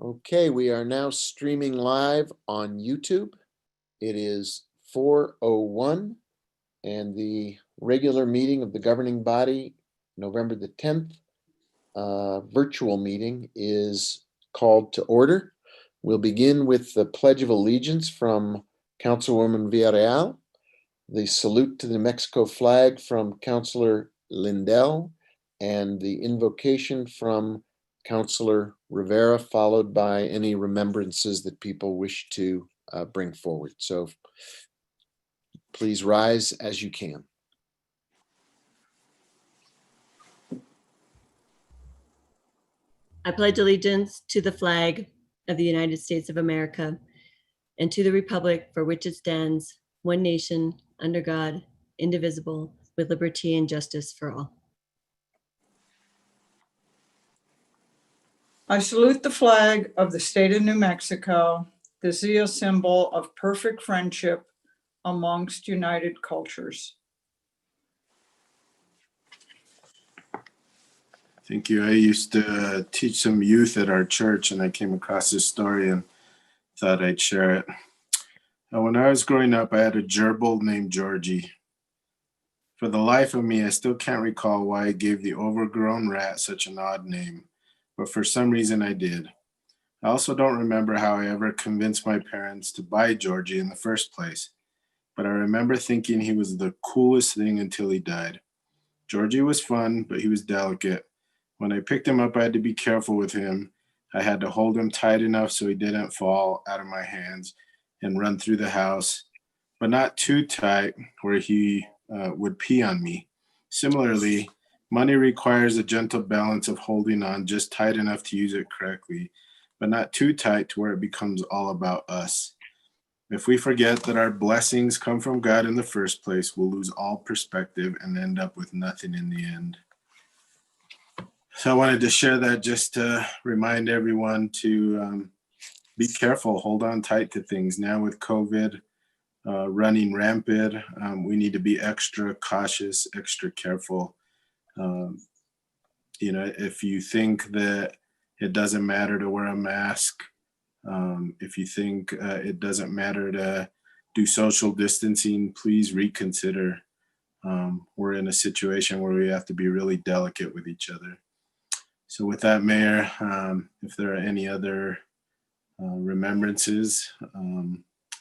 Okay, we are now streaming live on YouTube. It is 4:01 and the regular meeting of the governing body, November the 10th, virtual meeting is called to order. We'll begin with the Pledge of Allegiance from Councilwoman Villarreal, the salute to the New Mexico flag from Councilor Lindell, and the invocation from Councilor Rivera, followed by any remembrances that people wish to bring forward. So please rise as you can. I pledge allegiance to the flag of the United States of America and to the republic for which it stands, one nation, under God, indivisible, with liberty and justice for all. I salute the flag of the state of New Mexico, the zeal symbol of perfect friendship amongst united cultures. Thank you. I used to teach some youth at our church, and I came across this story and thought I'd share it. When I was growing up, I had a gerbil named Georgie. For the life of me, I still can't recall why I gave the overgrown rat such an odd name, but for some reason I did. I also don't remember how I ever convinced my parents to buy Georgie in the first place, but I remember thinking he was the coolest thing until he died. Georgie was fun, but he was delicate. When I picked him up, I had to be careful with him. I had to hold him tight enough so he didn't fall out of my hands and run through the house, but not too tight where he would pee on me. Similarly, money requires a gentle balance of holding on just tight enough to use it correctly, but not too tight to where it becomes all about us. If we forget that our blessings come from God in the first place, we'll lose all perspective and end up with nothing in the end. So I wanted to share that just to remind everyone to be careful, hold on tight to things. Now with COVID running rampant, we need to be extra cautious, extra careful. If you think that it doesn't matter to wear a mask, if you think it doesn't matter to do social distancing, please reconsider. We're in a situation where we have to be really delicate with each other. So with that, Mayor, if there are any other remembrances,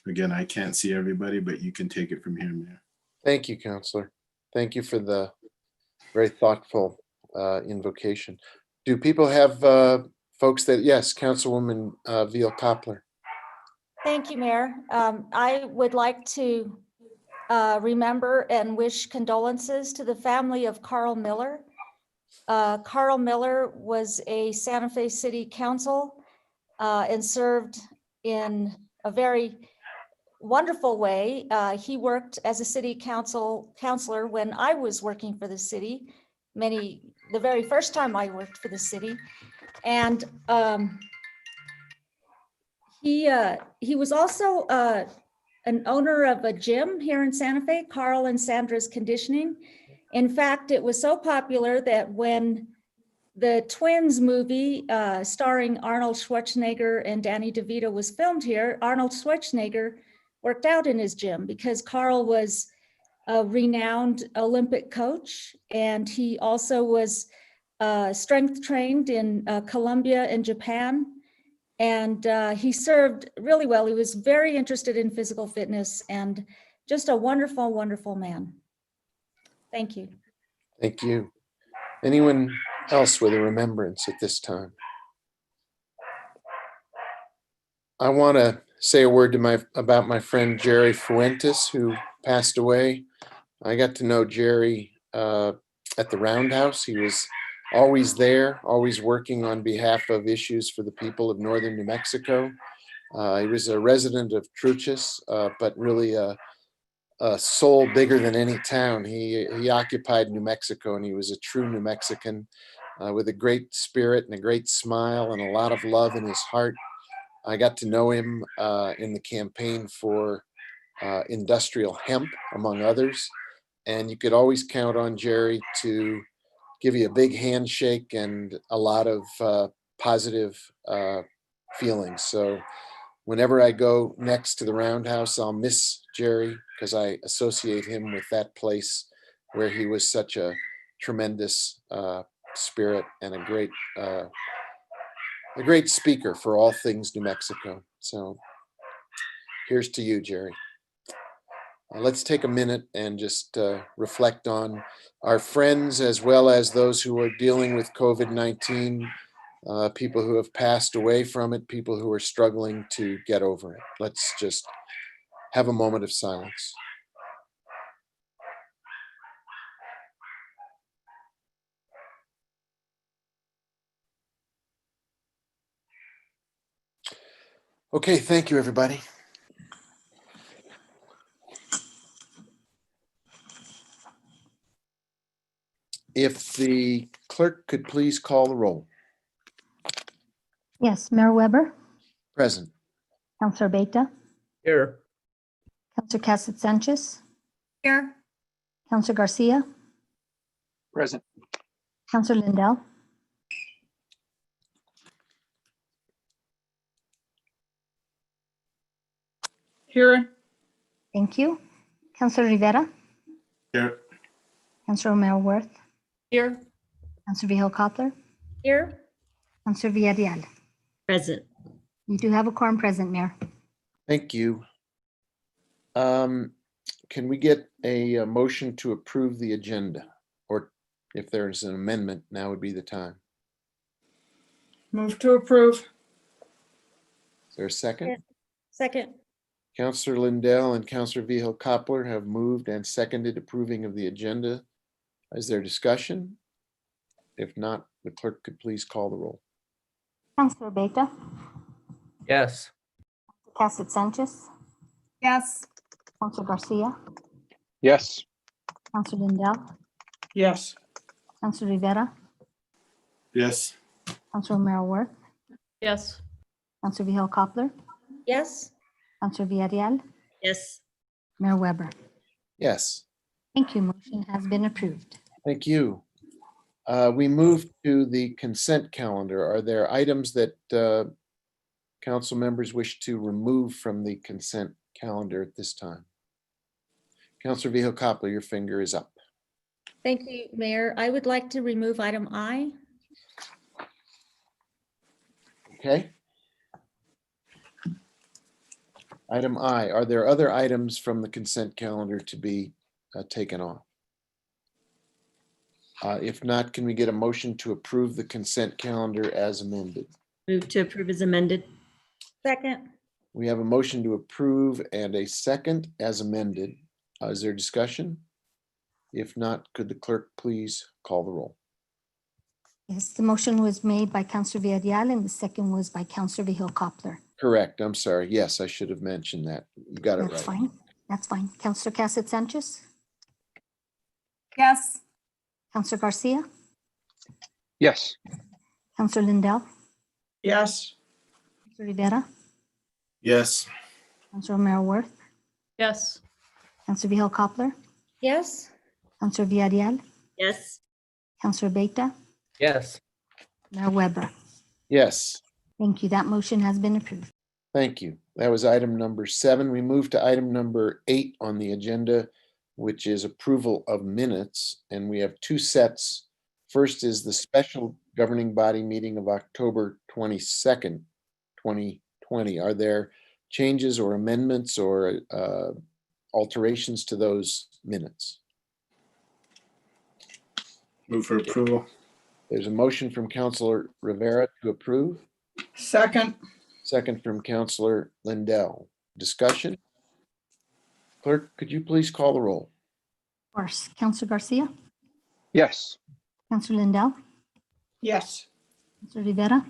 again, I can't see everybody, but you can take it from here, Mayor. Thank you, Counselor. Thank you for the very thoughtful invocation. Do people have folks that, yes, Councilwoman Veal Coppler. Thank you, Mayor. I would like to remember and wish condolences to the family of Carl Miller. Carl Miller was a Santa Fe City Council and served in a very wonderful way. He worked as a city councilor when I was working for the city, the very first time I worked for the city. And he was also an owner of a gym here in Santa Fe, Carl and Sandra's Conditioning. In fact, it was so popular that when the Twins movie starring Arnold Schwarzenegger and Danny DeVito was filmed here, Arnold Schwarzenegger worked out in his gym because Carl was a renowned Olympic coach, and he also was strength trained in Colombia and Japan. And he served really well. He was very interested in physical fitness and just a wonderful, wonderful man. Thank you. Thank you. Anyone else with a remembrance at this time? I want to say a word about my friend Jerry Fuentes, who passed away. I got to know Jerry at the Roundhouse. He was always there, always working on behalf of issues for the people of northern New Mexico. He was a resident of Truchas, but really a soul bigger than any town. He occupied New Mexico, and he was a true New Mexican with a great spirit and a great smile and a lot of love in his heart. I got to know him in the campaign for industrial hemp, among others. And you could always count on Jerry to give you a big handshake and a lot of positive feelings. So whenever I go next to the Roundhouse, I'll miss Jerry because I associate him with that place where he was such a tremendous spirit and a great speaker for all things New Mexico. So here's to you, Jerry. Let's take a minute and just reflect on our friends as well as those who are dealing with COVID-19, people who have passed away from it, people who are struggling to get over it. Let's just have a moment of silence. Okay, thank you, everybody. If the clerk could please call the roll. Yes, Mayor Weber, Present. Councilor Beta, Here. Councilor Cassett Sanchez, Here. Councilor Garcia, Present. Councilor Lindell, Here, thank you. Councilor Rivera, Here. Councilor Romero Worth, Here. Councilor Vihel Coppler, Here. Councilor Villarreal. Present. You do have a quorum present, Mayor. Thank you. Can we get a motion to approve the agenda? Or if there's an amendment, now would be the time. move to approve. Is there a second? Second. Councilor Lindell and Councilor Vihel Coppler have moved and seconded approving of the agenda. Is there discussion? If not, the clerk could please call the roll. Councilor Beta, Yes. Cassett Sanchez, Yes. Councilor Garcia, Yes. Councilor Lindell, Yes, Councilor Rivera, Yes. Councilor Romero Worth, Yes. Councilor Vihel Coppler, Yes. Councilor Villarreal, Yes. Mayor Weber. Yes, Thank you. Motion has been approved. thank you. We move to the consent calendar. Are there items that council members wish to remove from the consent calendar at this time? Councilor Vihel Coppler, your finger is up. Thank you, Mayor. I would like to remove item I. Okay. Item I, are there other items from the consent calendar to be taken off? If not, can we get a motion to approve the consent calendar as amended? Move to approve as amended. Second. We have a motion to approve and a second as amended. Is there discussion? If not, could the clerk please call the roll? Yes, the motion was made by Councilor Villarreal and the second was by Councilor Vihel Coppler. Correct, I'm sorry. Yes, I should have mentioned that. You got it That's right. fine. That's fine. Councilor Cassett Sanchez, Yes. Councilor Garcia, Yes. Councilor Lindell, yes, Councilor Rivera, Yes. Councilor Romero Worth, Yes. Councilor Vihel Coppler, Yes. Councilor Villarreal, Yes. Councilor Beta, Yes. Mayor Weber. Yes, Thank you. That motion has been approved. thank you. That was item number 7. We move to item number 8 on the agenda, which is approval of minutes. And we have 2 sets. First is the special governing body meeting of October 22nd, 2020. Are there changes or amendments or alterations to those minutes? Move for approval. There's a motion from Councilor Rivera to approve, second, second from Councilor Lindell. Discussion? Clerk, could you please call the roll? Of course, Councilor Garcia, Yes. Councilor Lindell, yes, Councilor Rivera,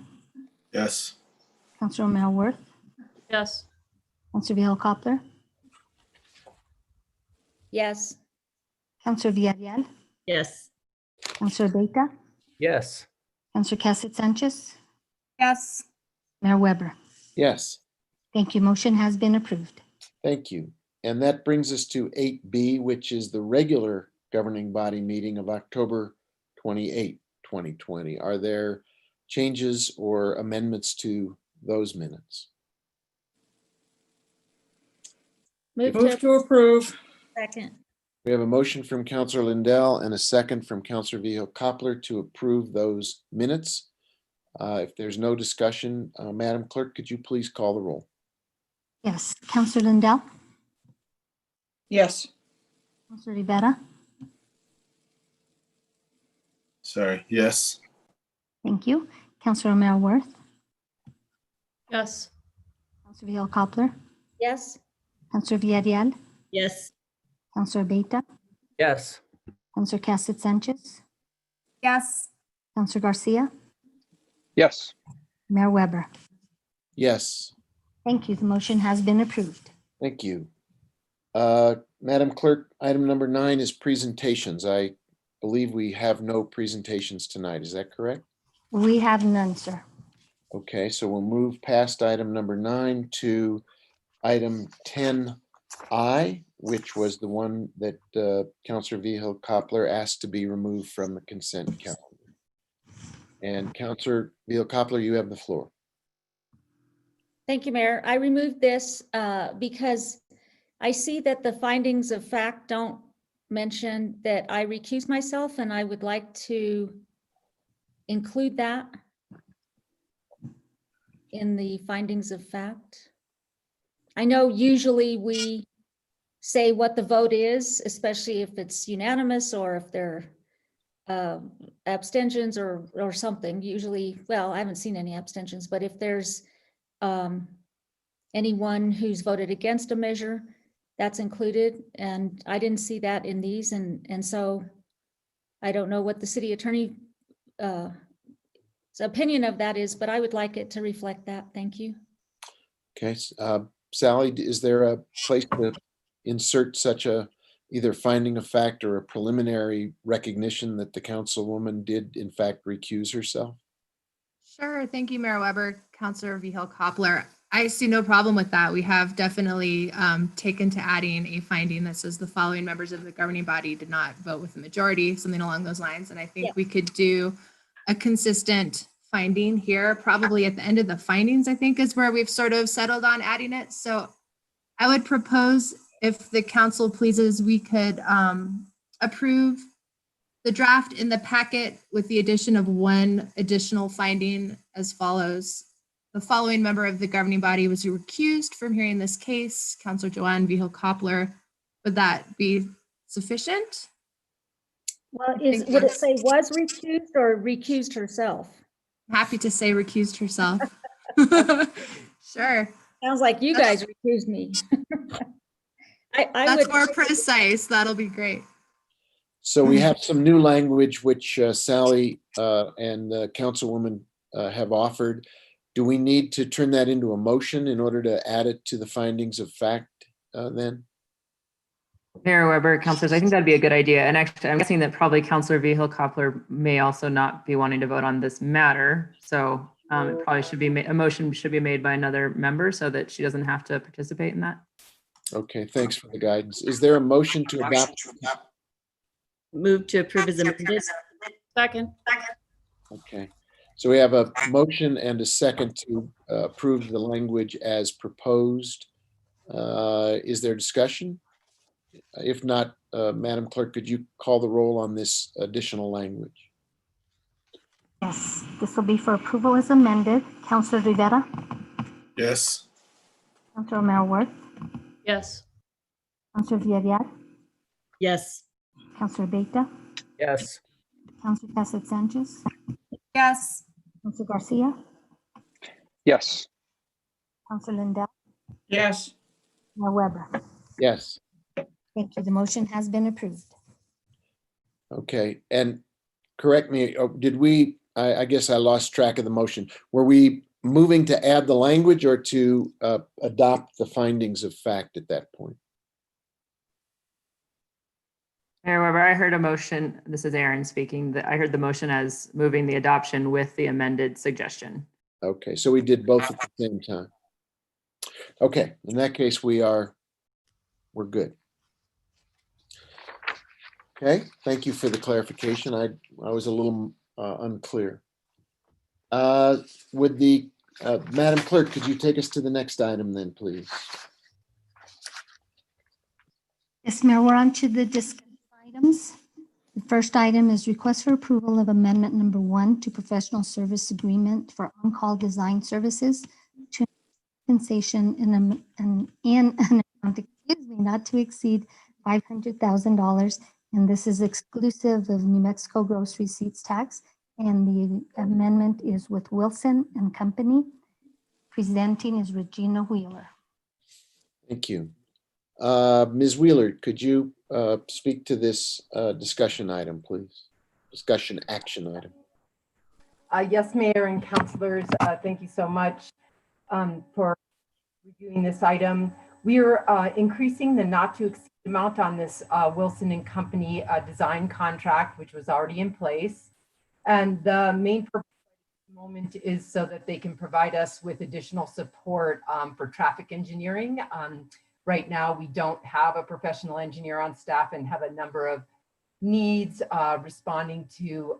Yes. Councilor Romero Worth, Yes. Councilor Vihel Coppler, Yes. Councilor Villarreal, Yes. Councilor Beta, Yes. Councilor Cassett Sanchez, Yes. Mayor Weber. Yes, Thank you. Motion has been approved. thank you. And that brings us to 8B, which is the regular governing body meeting of October 28, 2020. Are there changes or amendments to those minutes? Move Move to to approve. second. We have a motion from Counselor Lindell and a second from Counselor Vihil-Coppler to approve those minutes. If there's no discussion, Madam Clerk, could you please call the roll? Yes, Counselor Lindell, Yes. Counselor Rivera, Sorry, yes. thank you. Counselor O'Meara Worth, Yes. Counselor Vihil-Coppler, Yes. Counselor Villarreal, Yes. Counselor Beta, Yes. Counselor Cassett Sanchez, Yes. Counselor Garcia, Yes. Mayor Weber. Yes, Thank you. The motion has been approved. thank you. Madam Clerk, item number 9 is presentations. I believe we have no presentations tonight. Is that correct? We have none, sir. Okay, so we'll move past item number 9 to item 10I, which was the one that Counselor Vihil-Coppler asked to be removed from the consent calendar. And Counselor Vihil-Coppler, you have the floor. Thank you, Mayor. I removed this because I see that the findings of fact don't mention that I recuse myself, and I would like to include that in the findings of fact. I know usually we say what the vote is, especially if it's unanimous or if there are abstentions or something. Usually, well, I haven't seen any abstentions, but if there's anyone who's voted against a measure, that's included. And I didn't see that in these. And so I don't know what the city attorney opinion of that is, but I would like it to reflect that. Thank you. Okay, Sally, is there a place to insert such a either finding of fact or a preliminary recognition that the councilwoman did in fact recuse herself? Sure. Thank you, Mayor Weber, Councilor Vihil-Coppler. I see no problem with that. We have definitely taken to adding a finding that says the following members of the governing body did not vote with the majority, something along those lines. And I think we could do a consistent finding here, probably at the end of the findings, I think is where we've sort of settled on adding it. So I would propose, if the council pleases, we could approve the draft in the packet with the addition of one additional finding as follows. The following member of the governing body was recused from hearing this case, Councilor Joanne Vihil-Coppler. Would that be sufficient? Well, would it say was recused or recused herself? Happy to say recused herself. Sure. Sounds like you guys recused me. I That's would, more precise. That'll be great. So we have some new language which Sally and the councilwoman have offered. Do we need to turn that into a motion in order to add it to the findings of fact then? Mayor Weber, councilors, I think that'd be a good idea. And actually, I'm guessing that probably Councilor Vihil-Coppler may also not be wanting to vote on this matter. So it probably should be, a motion should be made by another member so that she doesn't have to participate in that. Okay, thanks for the guidance. Is there a motion to adopt? Move to approve as amended. Second. Okay, so we have a motion and a second to approve the language as proposed. Is there discussion? If not, Madam Clerk, could you call the roll on this additional language? Yes, this will be for approval as amended. Counselor Rivera, Yes. Counselor O'Meara Worth, Yes. Counselor Villarreal, Yes. Counselor Beta, Yes. Counselor Cassett Sanchez, Yes. Counselor Garcia, Yes. Counselor Lindell, Yes. Mayor Weber. Yes. Thank you. The motion has been approved. Okay, and correct me, did we, I guess I lost track of the motion. Were we moving to add the language or to adopt the findings of fact at that point? Mayor Weber, I heard a motion, this is Aaron speaking, that I heard the motion as moving the adoption with the amended suggestion. Okay, so we did both at the same time. Okay, in that case, we're good. Okay, thank you for the clarification. I was a little unclear. Would the Madam Clerk, could you take us to the next item then, please? Yes, Mayor, we're on to the discussion items. The first item is request for approval of amendment number 1 to professional service agreement for on-call design services to compensation in an amount, not to exceed $500,000. And this is exclusive of New Mexico gross receipts tax. And the amendment is with Wilson and Company. Presenting is Regina Wheeler. Thank you. Ms. Wheeler, could you speak to this discussion item, please? Discussion action item. Yes, Mayor and councilors, thank you so much for reviewing this item. We are increasing the not to exceed amount on this Wilson and Company design contract, which was already in place. And the main purpose at the moment is so that they can provide us with additional support for traffic engineering. Right now, we don't have a professional engineer on staff and have a number of needs responding to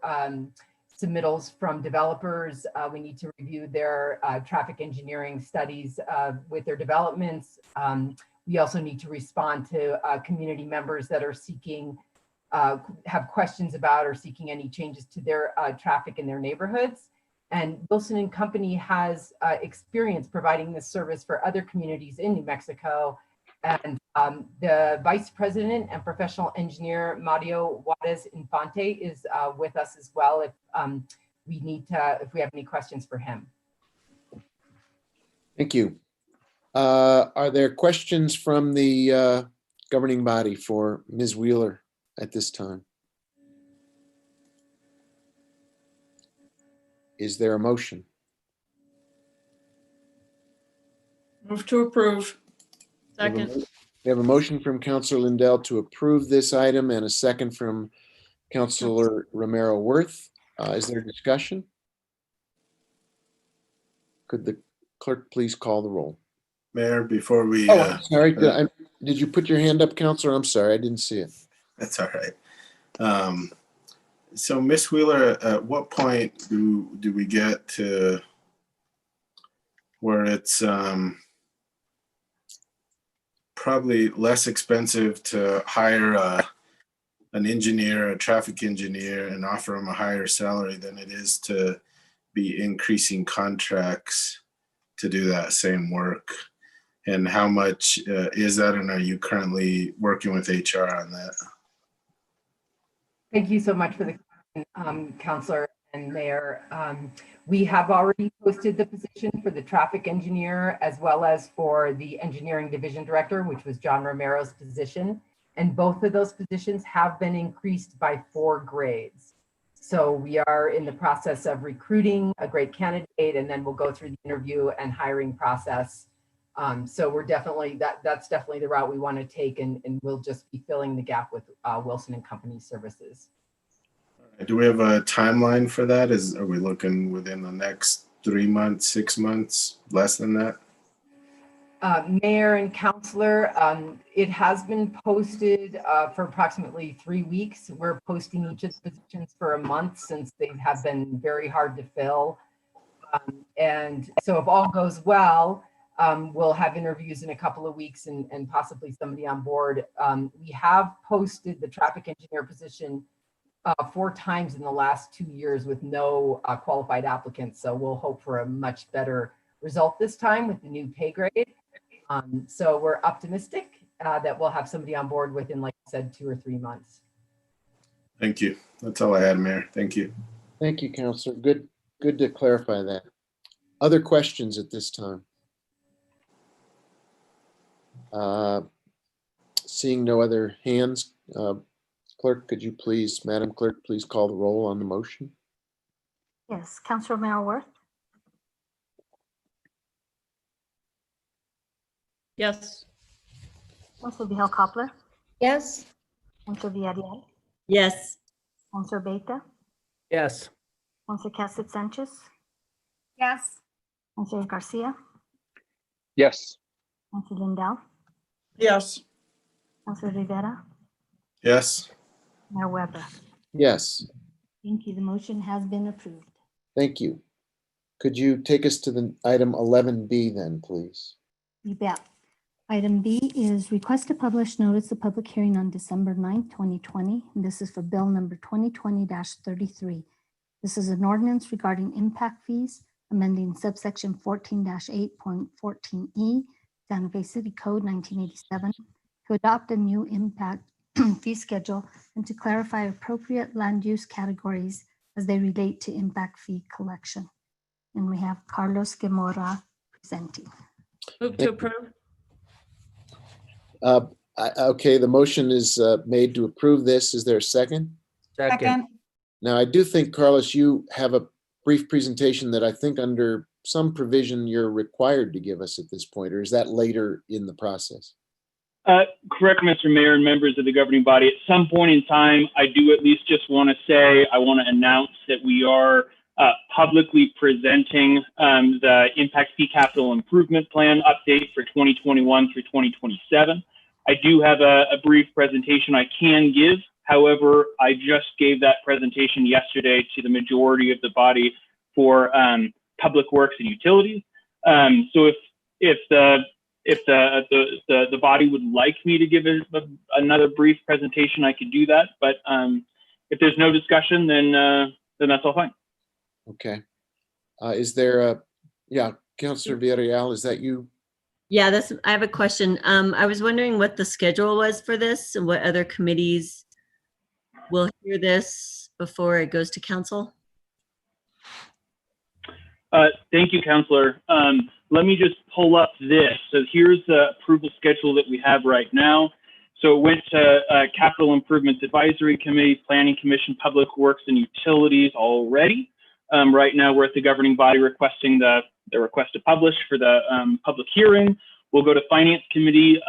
submittals from developers. We need to review their traffic engineering studies with their developments. We also need to respond to community members that are seeking, have questions about or seeking any changes to their traffic in their neighborhoods. And Wilson and Company has experience providing this service for other communities in New Mexico. And the Vice President and Professional Engineer, Mario Juarez Infante, is with us as well if if we have any questions for him. Thank you. Are there questions from the governing body for Ms. Wheeler at this time? Is there a motion? Move to approve. Second. We have a motion from Councilor Lindell to approve this item and a second from Councilor Romero Worth. Is there discussion? Could the clerk please call the roll? Mayor, before we, Oh, I'm sorry. Did you put your hand up, Councilor? I'm sorry, I didn't see it. that's all right. So Miss Wheeler, at what point do we get to where it's probably less expensive to hire an engineer, a traffic engineer, and offer them a higher salary than it is to be increasing contracts to do that same work? And how much is that? And are you currently working with HR on that? Thank you so much for the question, Councilor and Mayor. We have already posted the position for the traffic engineer as well as for the engineering division director, which was John Romero's position. And both of those positions have been increased by 4 grades. So we are in the process of recruiting a great candidate, and then we'll go through the interview and hiring process. So we're definitely, that's definitely the route we want to take, and we'll just be filling the gap with Wilson and Company services. Do we have a timeline for that? Are we looking within the next 3 months, 6 months, less than that? Mayor and Councilor, it has been posted for approximately 3 weeks. We're posting each of the positions for a month since they have been very hard to fill. And so if all goes well, we'll have interviews in a couple of weeks and possibly somebody on board. We have posted the traffic engineer position 4 times in the last 2 years with no qualified applicants. So we'll hope for a much better result this time with the new pay grade. So we're optimistic that we'll have somebody on board within, like I said, 2 or 3 months. Thank you. That's all I had, Mayor. Thank you. Thank you, Councilor. Good to clarify that. Other questions at this time? Seeing no other hands, Clerk, could you please, Madam Clerk, please call the roll on the motion? Yes, Councilor Romero Worth, Yes. Councilor Vihel Coppler, Yes. Councilor Villarreal, Yes. Councilor Beta, Yes. Councilor Cassett Sanchez, Yes. Councilor Garcia, Yes. Councilor Lindell, Yes. Councilor Rivera, Yes. Mayor Weber. Yes, Thank you. The motion has been approved. thank you. Could you take us to the item 11B then, please? You bet. Item B is request to publish notice of public hearing on December 9th, 2020. And this is for bill number 2020-33. This is an ordinance regarding impact fees, amending subsection 14-8.14E, Santa Fe City Code 1987, to adopt a new impact fee schedule and to clarify appropriate land use categories as they relate to impact fee collection. And we have Carlos Gemora presenting. Move to approve. Okay, the motion is made to approve this. Is there a second? Second. Now, I do think, Carlos, you have a brief presentation that I think under some provision you're required to give us at this point, or is that later in the process? Correct, Mr. Mayor and members of the governing body. At some point in time, I do at least just want to say, I want to announce that we are publicly presenting the Impact Fee Capital Improvement Plan update for 2021 through 2027. I do have a brief presentation I can give. However, I just gave that presentation yesterday to the majority of the body for Public Works and Utilities. So if the body would like me to give another brief presentation, I could do that. But if there's no discussion, then that's all fine. Okay. Is there Councilor Villarreal, is that you? Yeah, I have a question. I was wondering what the schedule was for this and what other committees will hear this before it goes to council. Thank you, Councilor. Let me just pull up this. So here's the approval schedule that we have right now. So it went to Capital Improvements Advisory Committee, Planning Commission, Public Works and Utilities already. Right now we're at the governing body requesting the request to publish for the public hearing. We'll go to Finance Committee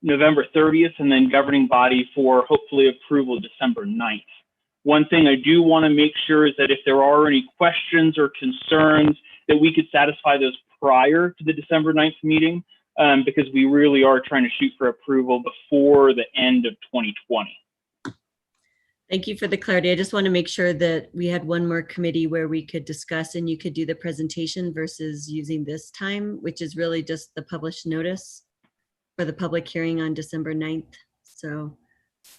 November 30th, and then governing body for hopefully approval December 9th. One thing I do want to make sure is that if there are any questions or concerns, that we could satisfy those prior to the December 9th meeting, because we really are trying to shoot for approval before the end of 2020. Thank you for the clarity. I just want to make sure that we had one more committee where we could discuss and you could do the presentation versus using this time, which is really just the published notice for the public hearing on December 9th. So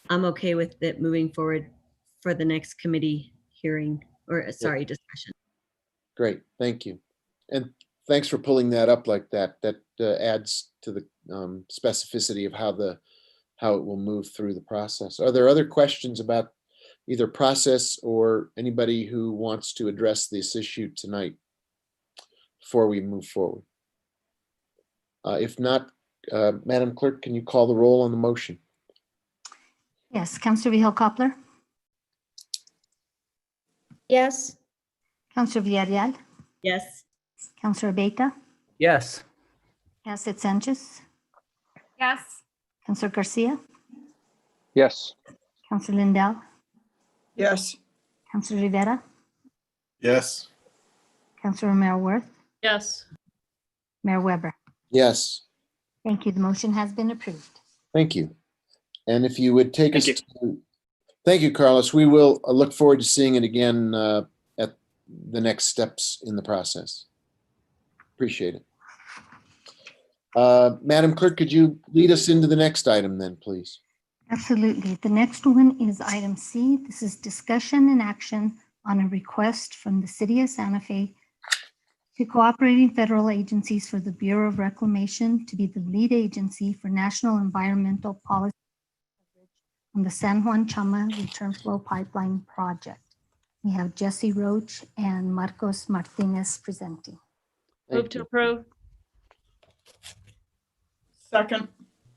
I'm okay with it moving forward for the next committee hearing, or sorry, discussion. Great, thank you. And thanks for pulling that up like that. That adds to the specificity of how it will move through the process. Are there other questions about either process or anybody who wants to address this issue tonight before we move forward? If not, Madam Clerk, can you call the roll on the motion? Yes, Councilor Vihel Coppler, Yes. Councilor Villarreal, Yes. Councilor Beta, Yes. Councilor Sanchez, Yes. Councilor Garcia, Yes. Councilor Lindell, Yes. Councilor Rivera, Yes. Councilor Romero Worth, Yes. Mayor Weber. Yes, Thank you. The motion has been approved. thank you. And if you would take us Thank to, thank you, Carlos. We will look forward to seeing it again at the next steps in the process. Appreciate it. Madam Clerk, could you lead us into the next item then, please? Absolutely. The next one is item C. This is discussion and action on a request from the City of Santa Fe to cooperating federal agencies for the Bureau of Reclamation to be the lead agency for national environmental policy on the San Juan Chama Return Flow Pipeline project. We have Jesse Roach and Marcos Martinez presenting. Move to approve. Second.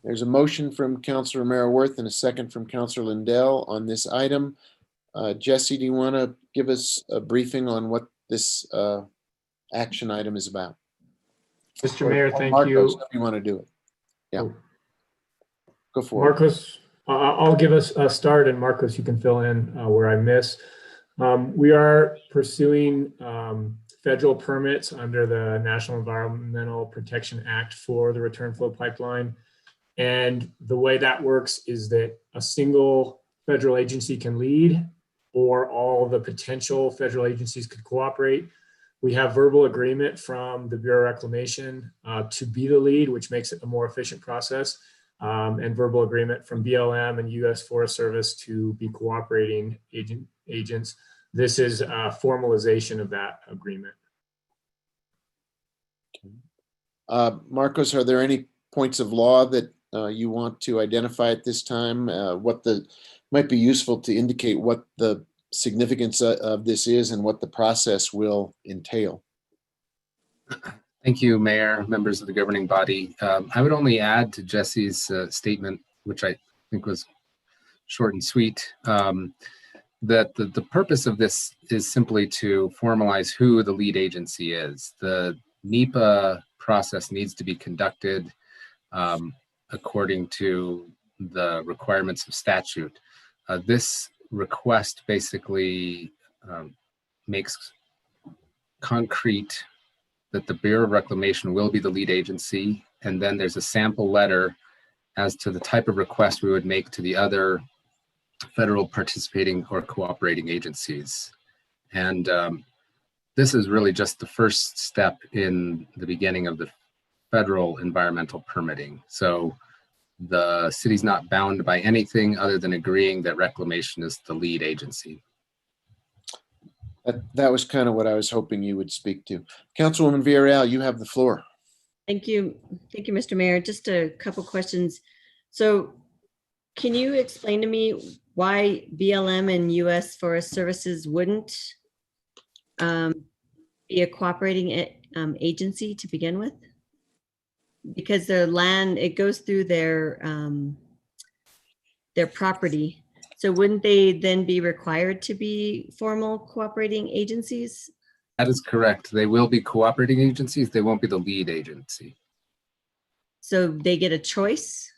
There's a motion from Councilor Romero Worth and a second from Councilor Lindell on this item. Jesse, do you want to give us a briefing on what this action item is about? Mr. Mayor, thank Marcos, you. if you want to do it. Yeah. Go for it. Marcos, I'll give us a start, and Marcos, you can fill in where I miss. We are pursuing federal permits under the National Environmental Protection Act for the return flow pipeline. And the way that works is that a single federal agency can lead, or all the potential federal agencies could cooperate We have verbal agreement from the Bureau of Reclamation to be the lead, which makes it a more efficient process, and verbal agreement from BLM and U.S. Forest Service to be cooperating agents. This is a formalization of that agreement. Marcos, are there any points of law that you want to identify at this time? Might be useful to indicate what the significance of this is and what the process will entail. Thank you, Mayor, members of the governing body. I would only add to Jesse's statement, which I think was short and sweet, that the purpose of this is simply to formalize who the lead agency is. The NEPA process needs to be conducted according to the requirements of statute. This request basically makes concrete that the Bureau of Reclamation will be the lead agency, and then there's a sample letter as to the type of request we would make to the other federal participating or cooperating agencies. And this is really just the first step in the beginning of the federal environmental permitting. So the city's not bound by anything other than agreeing that Reclamation is the lead agency. That was kind of what I was hoping you would speak to. Councilwoman Villarreal, you have the floor. Thank you. Thank you, Mr. Mayor. Just a couple questions. So can you explain to me why BLM and U.S. Forest Services wouldn't be a cooperating agency to begin with? Because their land, it goes through their property. So wouldn't they then be required to be formal cooperating agencies? That is correct. They will be cooperating agencies. They won't be the lead agency. So they get a choice?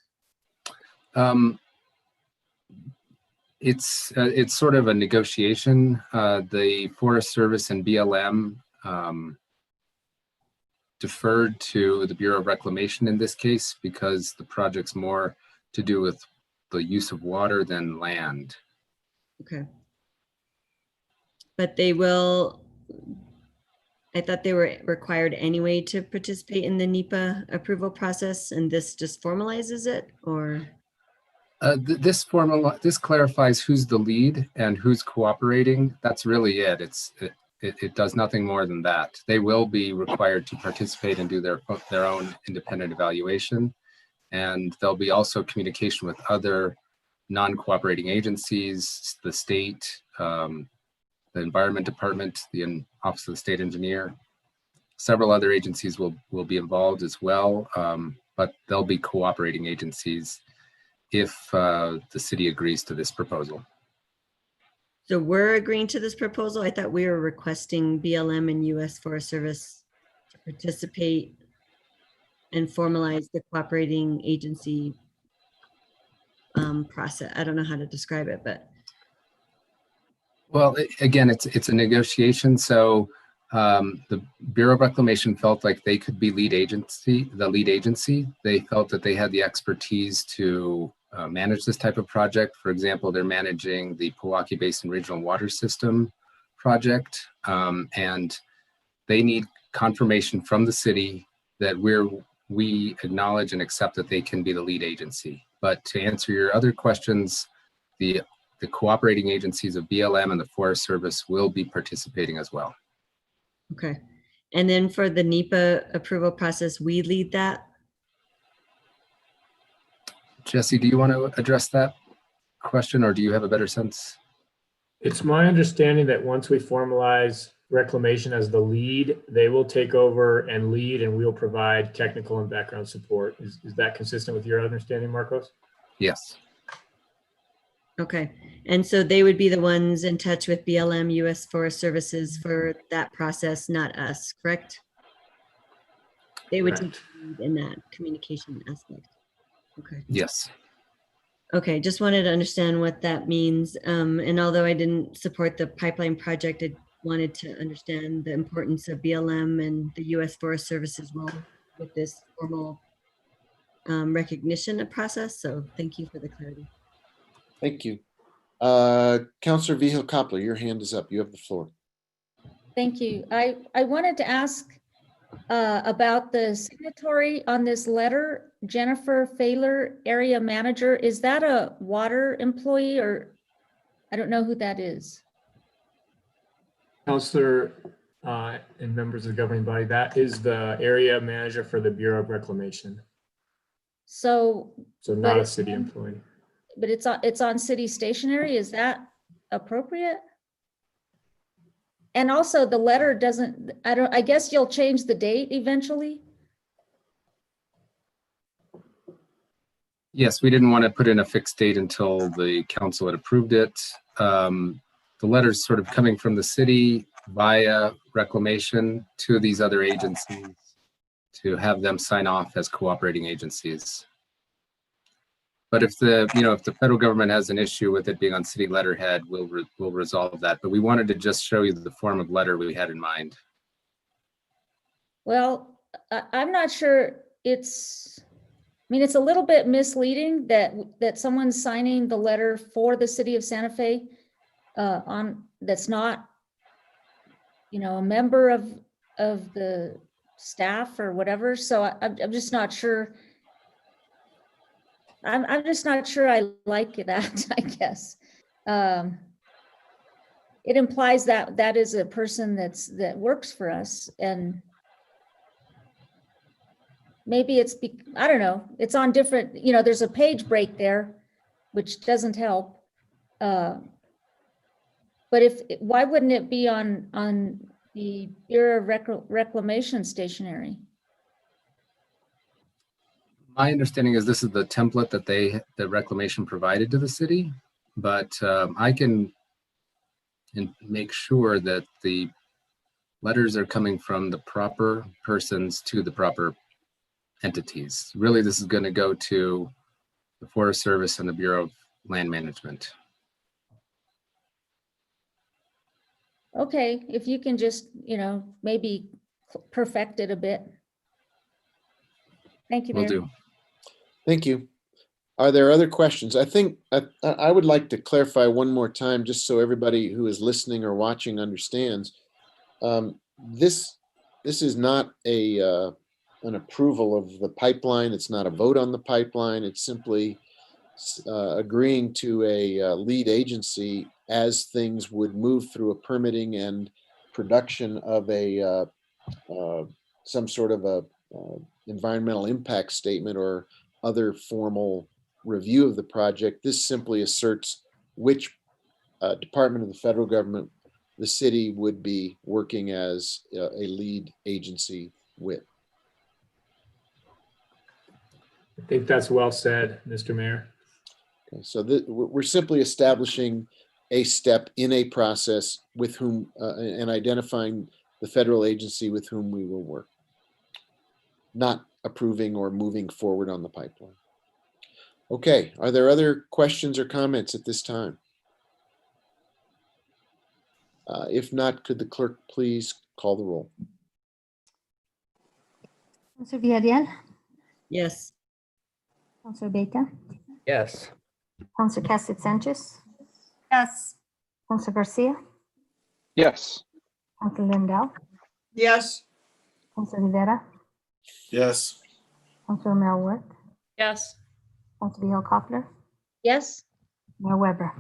It's sort of a negotiation. The Forest Service and BLM deferred to the Bureau of Reclamation in this case because the project's more to do with the use of water than land. Okay. But they will, I thought they were required anyway to participate in the NEPA approval process, and this just formalizes it, or? This clarifies who's the lead and who's cooperating. That's really it. It does nothing more than that. They will be required to participate and do their own independent evaluation. And there'll be also communication with other non-cooperating agencies, the state, the Environment Department, the Office of the State Engineer. Several other agencies will be involved as well, but they'll be cooperating agencies if the city agrees to this proposal. So we're agreeing to this proposal? I thought we were requesting BLM and U.S. Forest Service to participate and formalize the cooperating agency process. I don't know how to describe it, but. Well, again, it's a negotiation. So the Bureau of Reclamation felt like they could be the lead agency. They felt that they had the expertise to manage this type of project. For example, they're managing the Pewaukee Basin Regional Water System project, and they need confirmation from the city that we acknowledge and accept that they can be the lead agency. But to answer your other questions, the cooperating agencies of BLM and the Forest Service will be participating as well. Okay. And then for the NEPA approval process, we lead that? Jesse, do you want to address that question, or do you have a better sense? It's my understanding that once we formalize Reclamation as the lead, they will take over and lead, and we'll provide technical and background support. Is that consistent with your understanding, Marcos? Yes. Okay. And so they would be the ones in touch with BLM, U.S. Forest Services for that process, not us, correct? They would take the lead in that communication aspect. Okay. Yes. Okay, just wanted to understand what that means. And although I didn't support the pipeline project, I wanted to understand the importance of BLM and the U.S. Forest Service's role with this formal recognition process. So thank you for the clarity. Thank you. Councilor Vigil-Koppler, your hand is up. You have the floor. Thank you. I wanted to ask about the signatory on this letter, Jennifer Failer, area manager. Is that a water employee, or I don't know who that is? Counselor and members of the governing body, that is the area manager for the Bureau of Reclamation. So Not a city employee. but it's on city stationery. Is that appropriate? And also the letter doesn't, I guess you'll change the date eventually? Yes, we didn't want to put in a fixed date until the council had approved it. The letter's sort of coming from the city via reclamation to these other agencies to have them sign off as cooperating agencies. But if the federal government has an issue with it being on city letterhead, we'll resolve that. But we wanted to just show you the form of letter we had in mind. Well, I'm not sure it's a little bit misleading that someone's signing the letter for the city of Santa Fe that's not, a member of the staff or whatever. So I'm just not sure. I'm just not sure I like that, I guess. It implies that is a person that works for us, and maybe I don't know, it's on different, there's a page break there, which doesn't help. But why wouldn't it be on the Bureau of Reclamation stationery? My understanding is this is the template that the reclamation provided to the city, but I can make sure that the letters are coming from the proper persons to the proper entities. Really, this is going to go to the Forest Service and the Bureau of Land Management. Okay, if you can just, maybe perfect it a bit. Thank you, Will Mayor. do. Thank you. Are there other questions? I think I would like to clarify one more time, just so everybody who is listening or watching understands. This is not an approval of the pipeline. It's not a vote on the pipeline. It's simply agreeing to a lead agency as things would move through a permitting and production of a some sort of a environmental impact statement or other formal review of the project. This simply asserts which department of the federal government the city would be working as a lead agency with. I think that's well said, Mr. Mayor. Okay, so we're simply establishing a step in a process with whom and identifying the federal agency with whom we will work, not approving or moving forward on the pipeline. Okay, are there other questions or comments at this time? If not, could the clerk please call the roll? Councilor Villarreal, Yes. Councilor Beta, Yes. Councilor Cassett Sanchez, Yes. Councilor Garcia, Yes. Councilor Lindell, Yes. Councilor Rivera, Yes. Councilor Mel Worth, Yes. Councilor Vihel Coppler, Yes, Mayor Weber.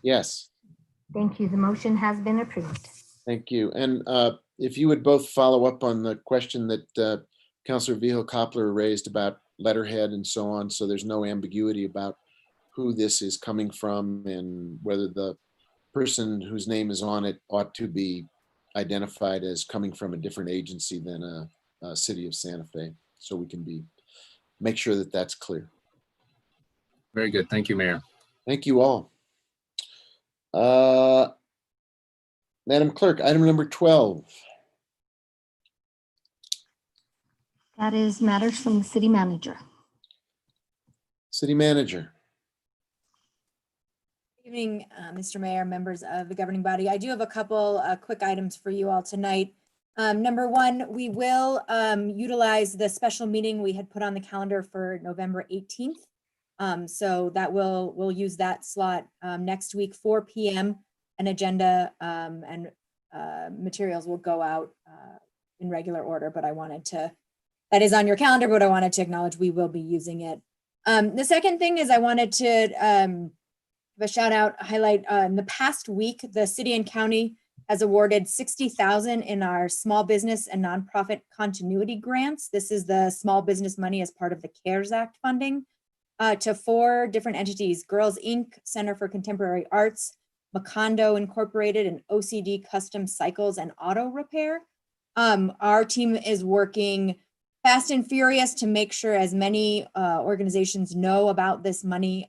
Yes, Thank you. The motion has been approved. thank you. And if you would both follow up on the question that Councilor Vihel Coppler raised about letterhead and so on, so there's no ambiguity about who this is coming from and whether the person whose name is on it ought to be identified as coming from a different agency than a city of Santa Fe, so we can make sure that that's clear. Very good. Thank you, Mayor. Thank you all. Madam Clerk, item number 12. That is matters from the city manager. City Manager. Good evening, Mr. Mayor, members of the governing body. I do have a couple quick items for you all tonight. Number one, we will utilize the special meeting we had put on the calendar for November 18th. So that we'll use that slot next week, 4 p.m. an agenda and materials will go out in regular order, but I wanted to, that is on your calendar, but I wanted to acknowledge we will be using it. The second thing is I wanted to give a shout out, highlight, in the past week, the city and county has awarded $60,000 in our small business and nonprofit continuity grants. This is the small business money as part of the CARES Act funding to 4 different entities: Girls Inc., Center for Contemporary Arts, Macondo Incorporated, and OCD Custom Cycles and Auto Repair. Our team is working fast and furious to make sure as many organizations know about this money.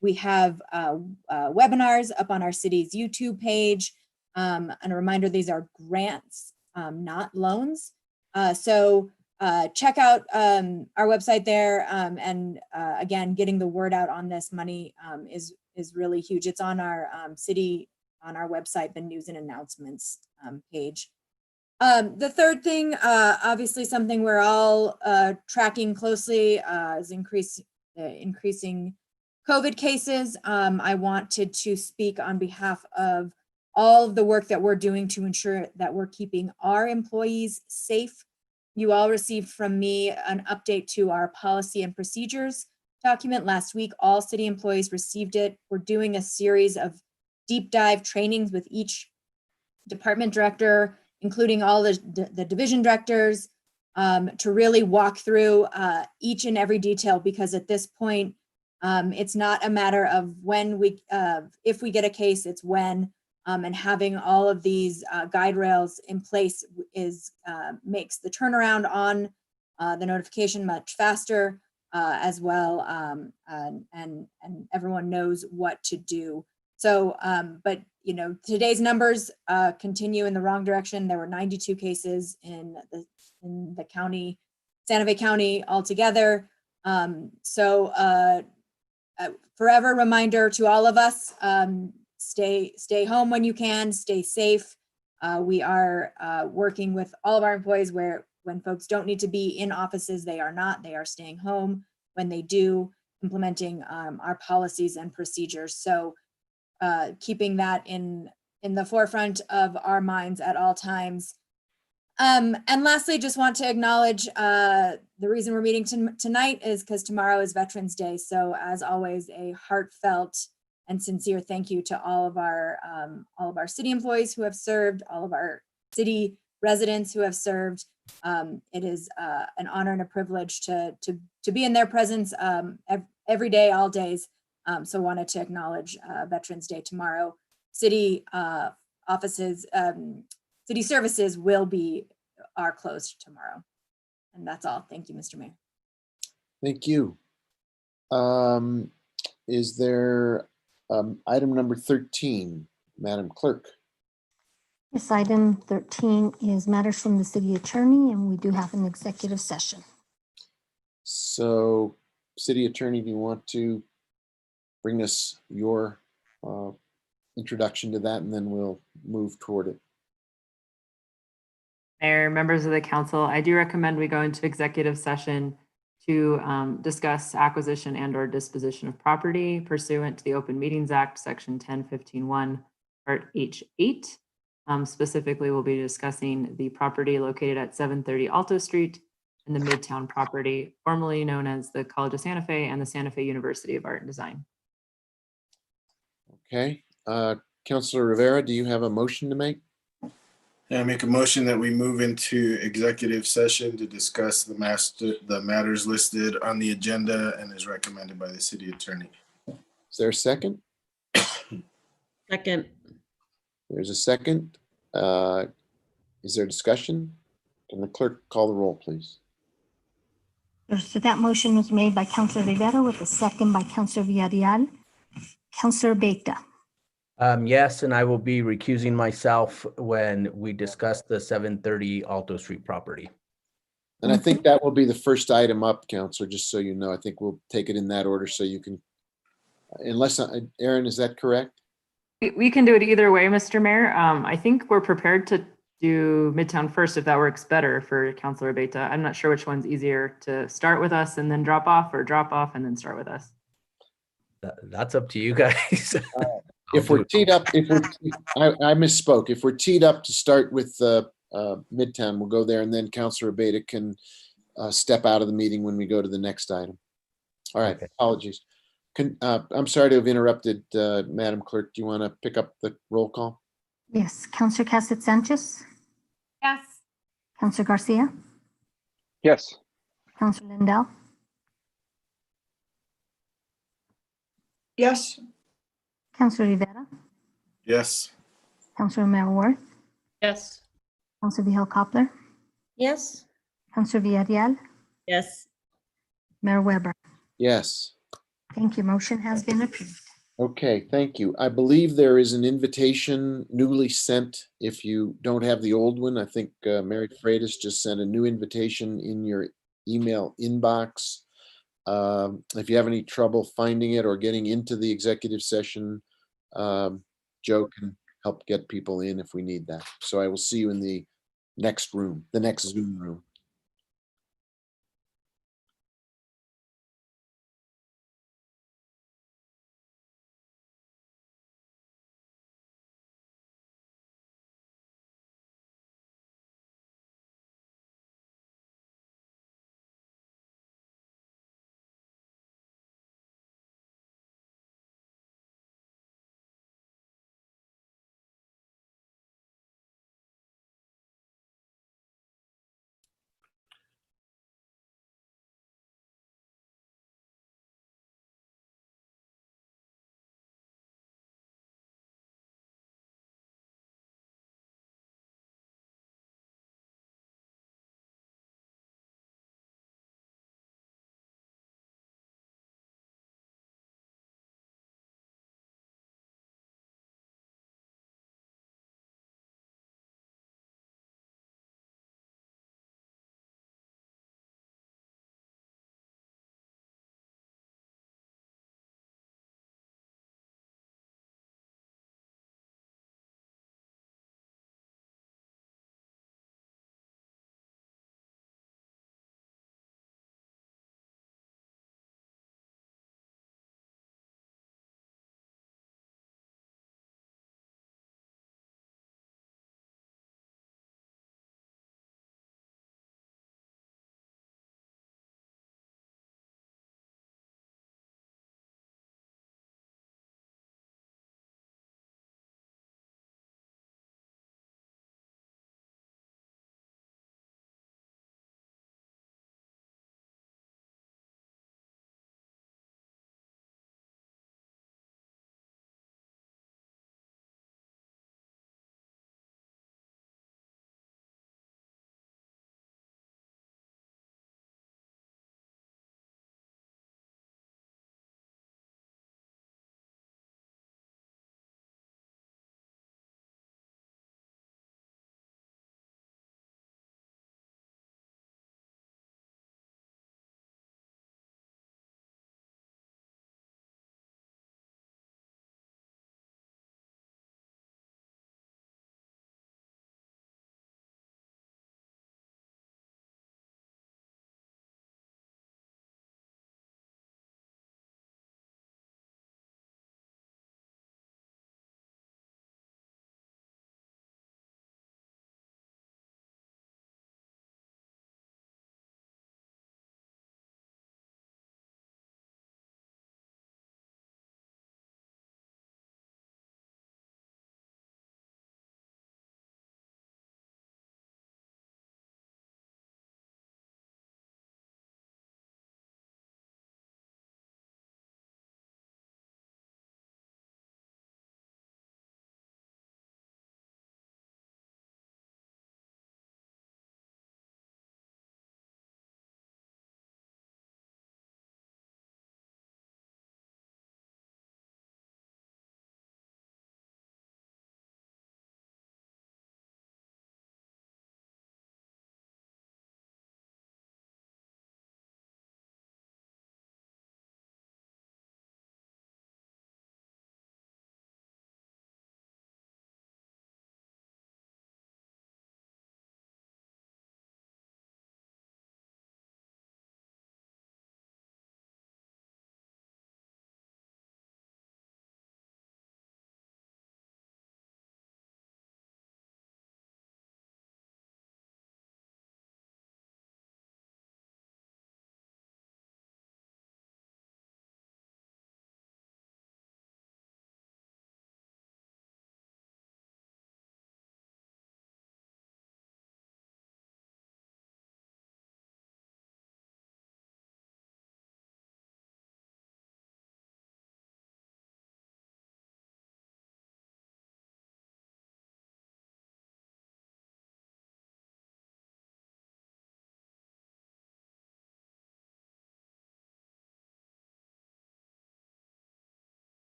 We have webinars up on our city's YouTube page. And a reminder, these are grants, not loans. So check out our website there. And again, getting the word out on this money is really huge. It's on our city, on our website, the news and announcements page. The third thing, obviously something we're all tracking closely is increasing COVID cases. I wanted to speak on behalf of all of the work that we're doing to ensure that we're keeping our employees safe. You all received from me an update to our policy and procedures document last week. All city employees received it. We're doing a series of deep dive trainings with each department director, including all the division directors, to really walk through each and every detail, because at this point, it's not a matter of when if we get a case, it's when. And having all of these guide rails in place makes the turnaround on the notification much faster as well, and everyone knows what to do. So, but you know, today's numbers continue in the wrong direction. There were 92 cases in the county, Santa Fe County altogether. Forever reminder to all of us. Stay home when you can, stay safe. We are working with all of our employees when folks don't need to be in offices, they are not, they are staying home. When they do, implementing our policies and procedures. So keeping that in the forefront of our minds at all times. And lastly, just want to acknowledge the reason we're meeting tonight is because tomorrow is Veterans Day. So as always, a heartfelt and sincere thank you to all of our city employees who have served, all of our city residents who have served. It is an honor and a privilege to be in their presence every day, all days. So wanted to acknowledge Veterans Day tomorrow. City offices, city services are closed tomorrow. And that's all. Thank you, Mr. Mayor. Thank you. Is there item number 13, Madam Clerk? Yes, item 13 is matters from the city attorney, and we do have an executive session. So, City Attorney, do you want to bring us your introduction to that, and then we'll move toward it. Mayor, members of the council, I do recommend we go into executive session to discuss acquisition and or disposition of property pursuant to the Open Meetings Act, Section 1015(1), Part H8. Specifically, we'll be discussing the property located at 730 Alto Street and the Midtown property, formerly known as the College of Santa Fe and the Santa Fe University of Art and Design. Okay. Councilor Rivera, do you have a motion to make? Yeah, I make a motion that we move into executive session to discuss the matters listed on the agenda and is recommended by the city attorney. Is there a second? Second. There's a second. Is there discussion? Can the clerk call the roll, please? So that motion was made by Councilor Rivera with a second by Councilor Villarreal. Councilor Beta. Yes, and I will be recusing myself when we discuss the 730 Alto Street property. And I think that will be the first item up, Councilor, just so you know. I think we'll take it in that order so you can, unless, Aaron, is that correct? We can do it either way, Mr. Mayor. I think we're prepared to do Midtown first if that works better for Councilor Beta. I'm not sure which one's easier, to start with us and then drop off, or drop off and then start with us. That's up to you guys. If we're teed up, I misspoke. If we're teed up to start with Midtown, we'll go there, and then Councilor Abeta can step out of the meeting when we go to the next item. All right, Okay. apologies. I'm sorry to have interrupted, Madam Clerk. Do you want to pick up the roll call? Yes, Counselor Cassett Sanchez, Yes. Counselor Garcia, Yes. Counselor Lindell, Yes. Counselor Rivera, Yes. Counselor Romero Worth, Yes. Counselor Vihel Coppler, Yes. Counselor Villarreal, Yes. Mayor Weber. Yes. Thank you. Motion has been approved. Okay, thank you. I believe there is an invitation newly sent. If you don't have the old one, I think Mary Freitas just sent a new invitation in your email inbox. If you have any trouble finding it or getting into the executive session, Joe can help get people in if we need that. So I will see you in the next room, the next Zoom room.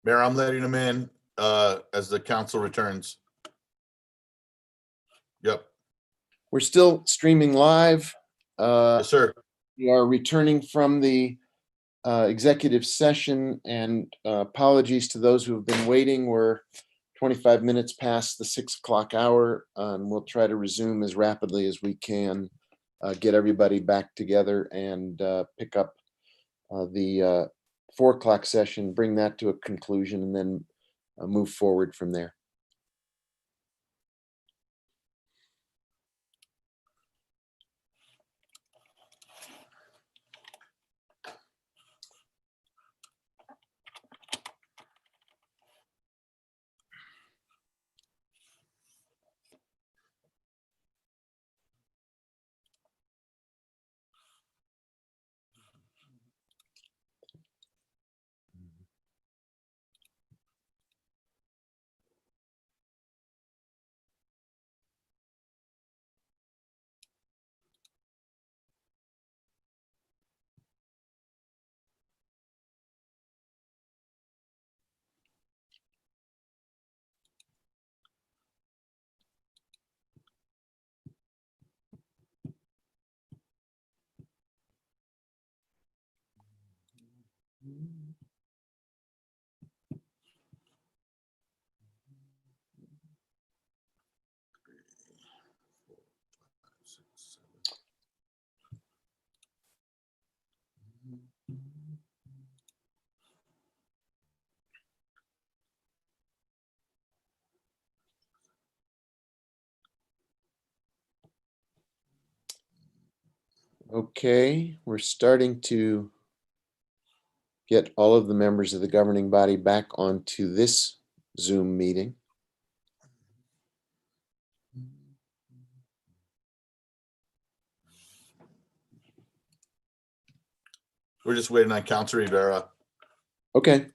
Mayor, I'm letting them in as the council returns. Yep. We're still streaming live. Yes, sir. We are returning from the executive session, and apologies to those who have been waiting. We're 25 minutes past the 6 o'clock hour, and we'll try to resume as rapidly as we can, get everybody back together and pick up the 4 o'clock session, bring that to a conclusion, and then move forward from there. Okay, we're starting to get all of the members of the governing body back onto this Zoom meeting. We're just waiting on Councilor Rivera. Okay.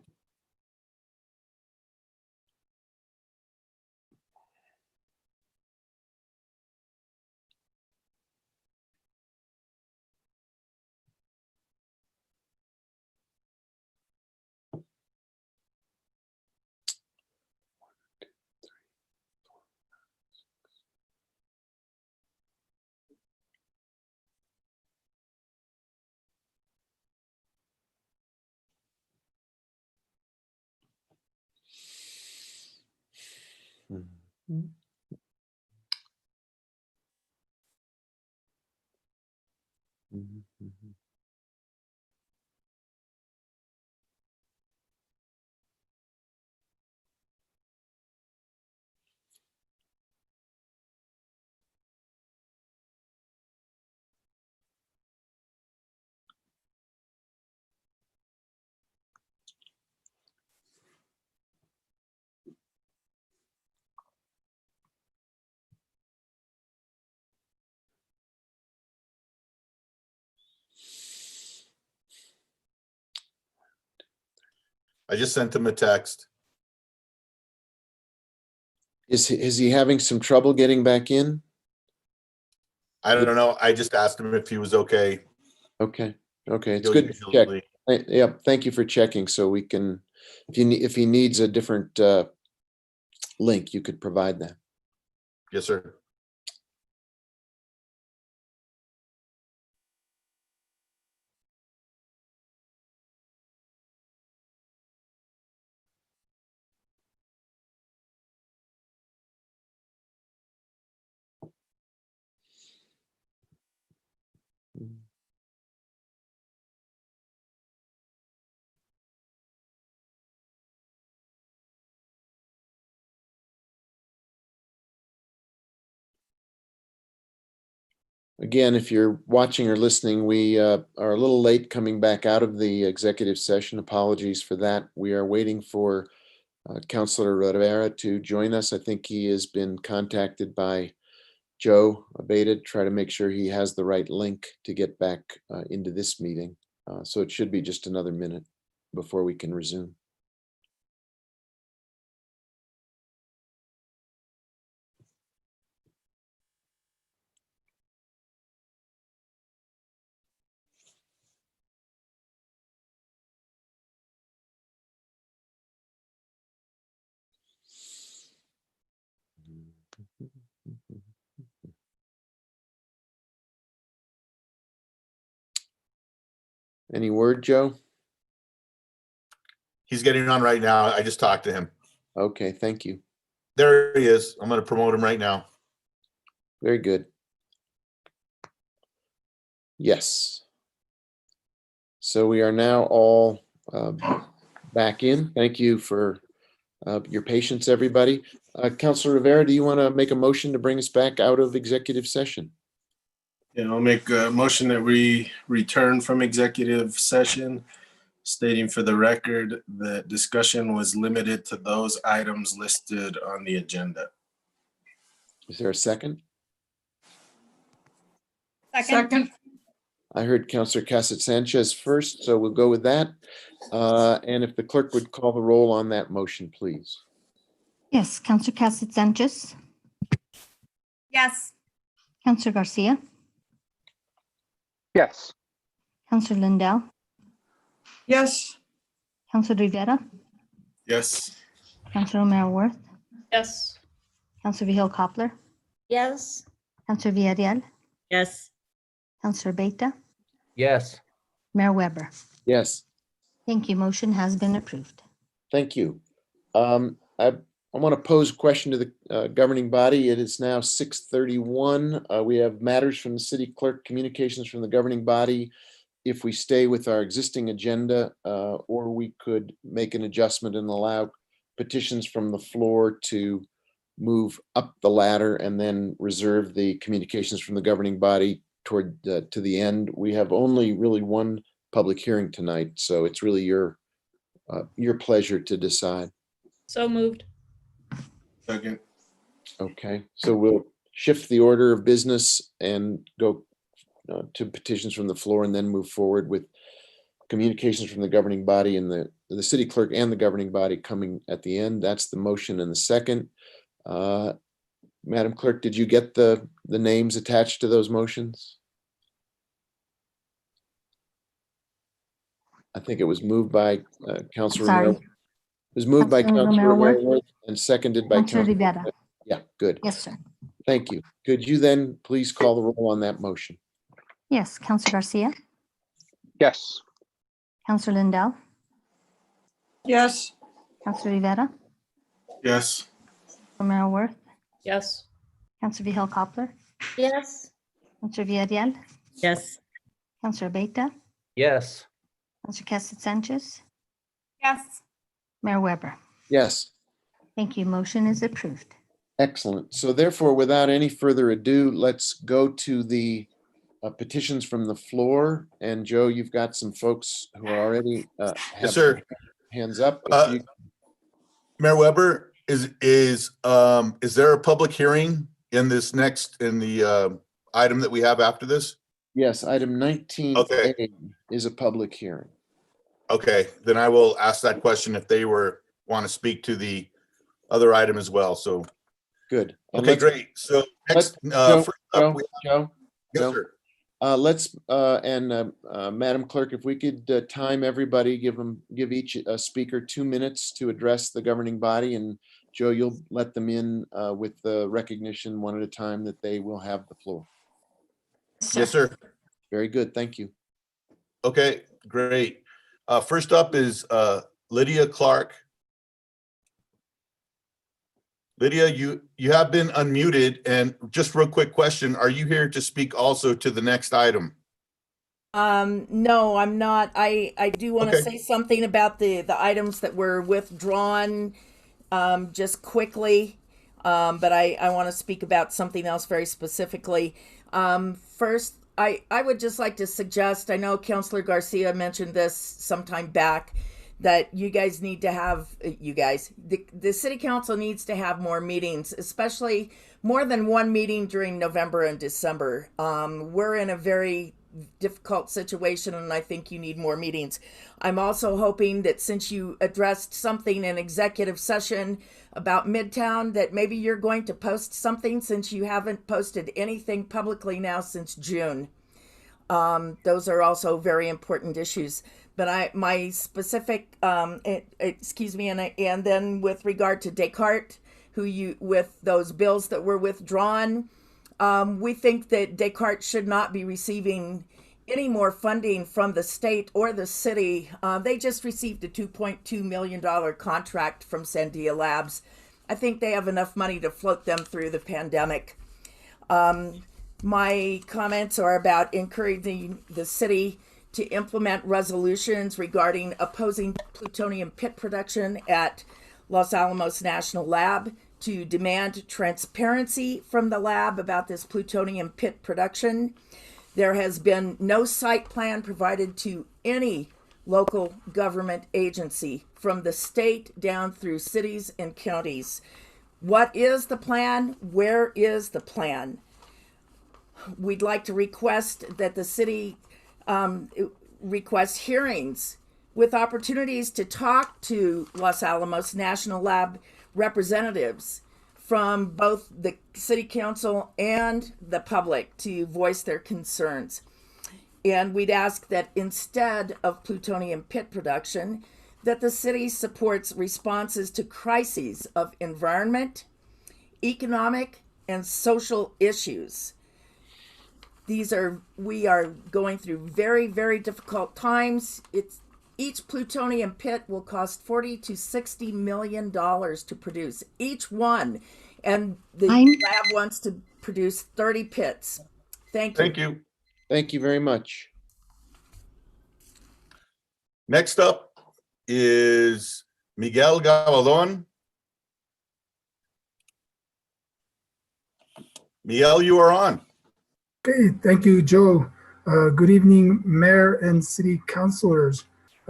I just sent him a text. Is he having some trouble getting back in? I don't know. I just asked him if he was okay. Okay. Okay. It's He'll good to check. usually- Yep. Thank you for checking, so we can, if he needs a different link, you could provide that. Yes, sir. Again, if you're watching or listening, we are a little late coming back out of the executive session. Apologies for that. We are waiting for Councilor Rivera to join us. I think he has been contacted by Joe Abeta to try to make sure he has the right link to get back into this meeting. So it should be just another minute before we can resume. Any word, Joe? He's getting on right now. I just talked to him. Okay, thank you. There he is. I'm going to promote him right now. Very good. Yes. So we are now all back in. Thank you for your patience, everybody. Councilor Rivera, do you want to make a motion to bring us back out of executive session? Yeah, I'll make a motion that we return from executive session, stating for the record that discussion was limited to those items listed on the agenda. Is there a second? Second. I heard Councilor Cassett Sanchez first, so we'll go with that. And if the clerk would call the roll on that motion, please. Yes, Counselor Cassett Sanchez, Yes. Counselor Garcia, Yes. Counselor Lindell, Yes. Counselor Rivera, Yes. Counselor O'Meara Worth, Yes. Counselor Vihil Coppler, Yes. Counselor Villarreal, Yes. Counselor Beta, Yes. Mayor Weber. Yes, Thank you. Motion has been approved. thank you. I want to pose a question to the governing body. It is now 6:31. We have matters from the city clerk, communications from the governing body. If we stay with our existing agenda, or we could make an adjustment and allow petitions from the floor to move up the ladder and then reserve the communications from the governing body toward to the end. We have only really one public hearing tonight, so it's really your pleasure to decide. So moved. Second. Okay, so we'll shift the order of business and go to petitions from the floor and then move forward with communications from the governing body and the city clerk and the governing body coming at the end. That's the motion and the second. Madam Clerk, did you get the names attached to those motions? I think it was moved by Councilor Sorry. Romero. It was moved by Councilor Councilor Romero Romero Worth. and seconded by Counselor Councilor. Rivera. Yeah, good. Yes, sir. Thank you. Could you then please call the roll on that motion? Yes, Counselor Garcia, Yes. Counselor Lindell, Yes. Counselor Rivera, Yes. O'Meara Worth, Yes. Counselor Vihil Coppler, Yes. Counselor Villarreal, Yes. Counselor Beta, Yes. Counselor Cassett Sanchez, Yes. Mayor Weber. Yes. Thank you. Motion is approved. Excellent. So therefore, without any further ado, let's go to the petitions from the floor. And Joe, you've got some folks who are already have sir. hands up. If you- Mayor Weber, is there a public hearing in the item that we have after this? Yes, item 19A Okay. is a public hearing. Okay, then I will ask that question if they want to speak to the other item as well. So, Good. And okay, let's- great. So next, Joe, first up, we Joe, yes, Joe. sir. Let's Madam Clerk, if we could time everybody, give each speaker 2 minutes to address the governing body, and Joe, you'll let them in with the recognition one at a time that they will have the floor. Yes, sir. Very good. Thank you. Okay, great. First up is Lydia Clarke. Lydia, you have been unmuted, and just real quick question, are you here to speak also to the next item? No, I'm not. I do want to Okay. say something about the items that were withdrawn, just quickly. But I want to speak about something else very specifically. First, I would just like to suggest, I know Councilor Garcia mentioned this sometime back, that you guys need to have, the city council needs to have more meetings, especially more than one meeting during November and December. We're in a very difficult situation, and I think you need more meetings. I'm also hoping that since you addressed something in executive session about Midtown, that maybe you're going to post something, since you haven't posted anything publicly now since June. Those are also very important issues. But my specific, excuse me, and then with regard to Descartes, with those bills that were withdrawn, we think that Descartes should not be receiving any more funding from the state or the city. They just received a $2.2 million contract from Sandia Labs. I think they have enough money to float them through the pandemic. My comments are about encouraging the city to implement resolutions regarding opposing plutonium pit production at Los Alamos National Lab, to demand transparency from the lab about this plutonium pit production. There has been no site plan provided to any local government agency, from the state down through cities and counties. What is the plan? Where is the plan? We'd like to request that the city request hearings with opportunities to talk to Los Alamos National Lab representatives from both the city council and the public to voice their concerns. And we'd ask that instead of plutonium pit production, that the city supports responses to crises of environment, economic, and social issues. We are going through very, very difficult times. Each plutonium pit will cost $40 to $60 million to produce, each one. And the lab wants to produce 30 pits. Thank you. Thank you. Thank you very much. Next up is Miguel Galadon. Miguel, you are on. Okay, thank you, Joe. Good evening, Mayor and City Councilors.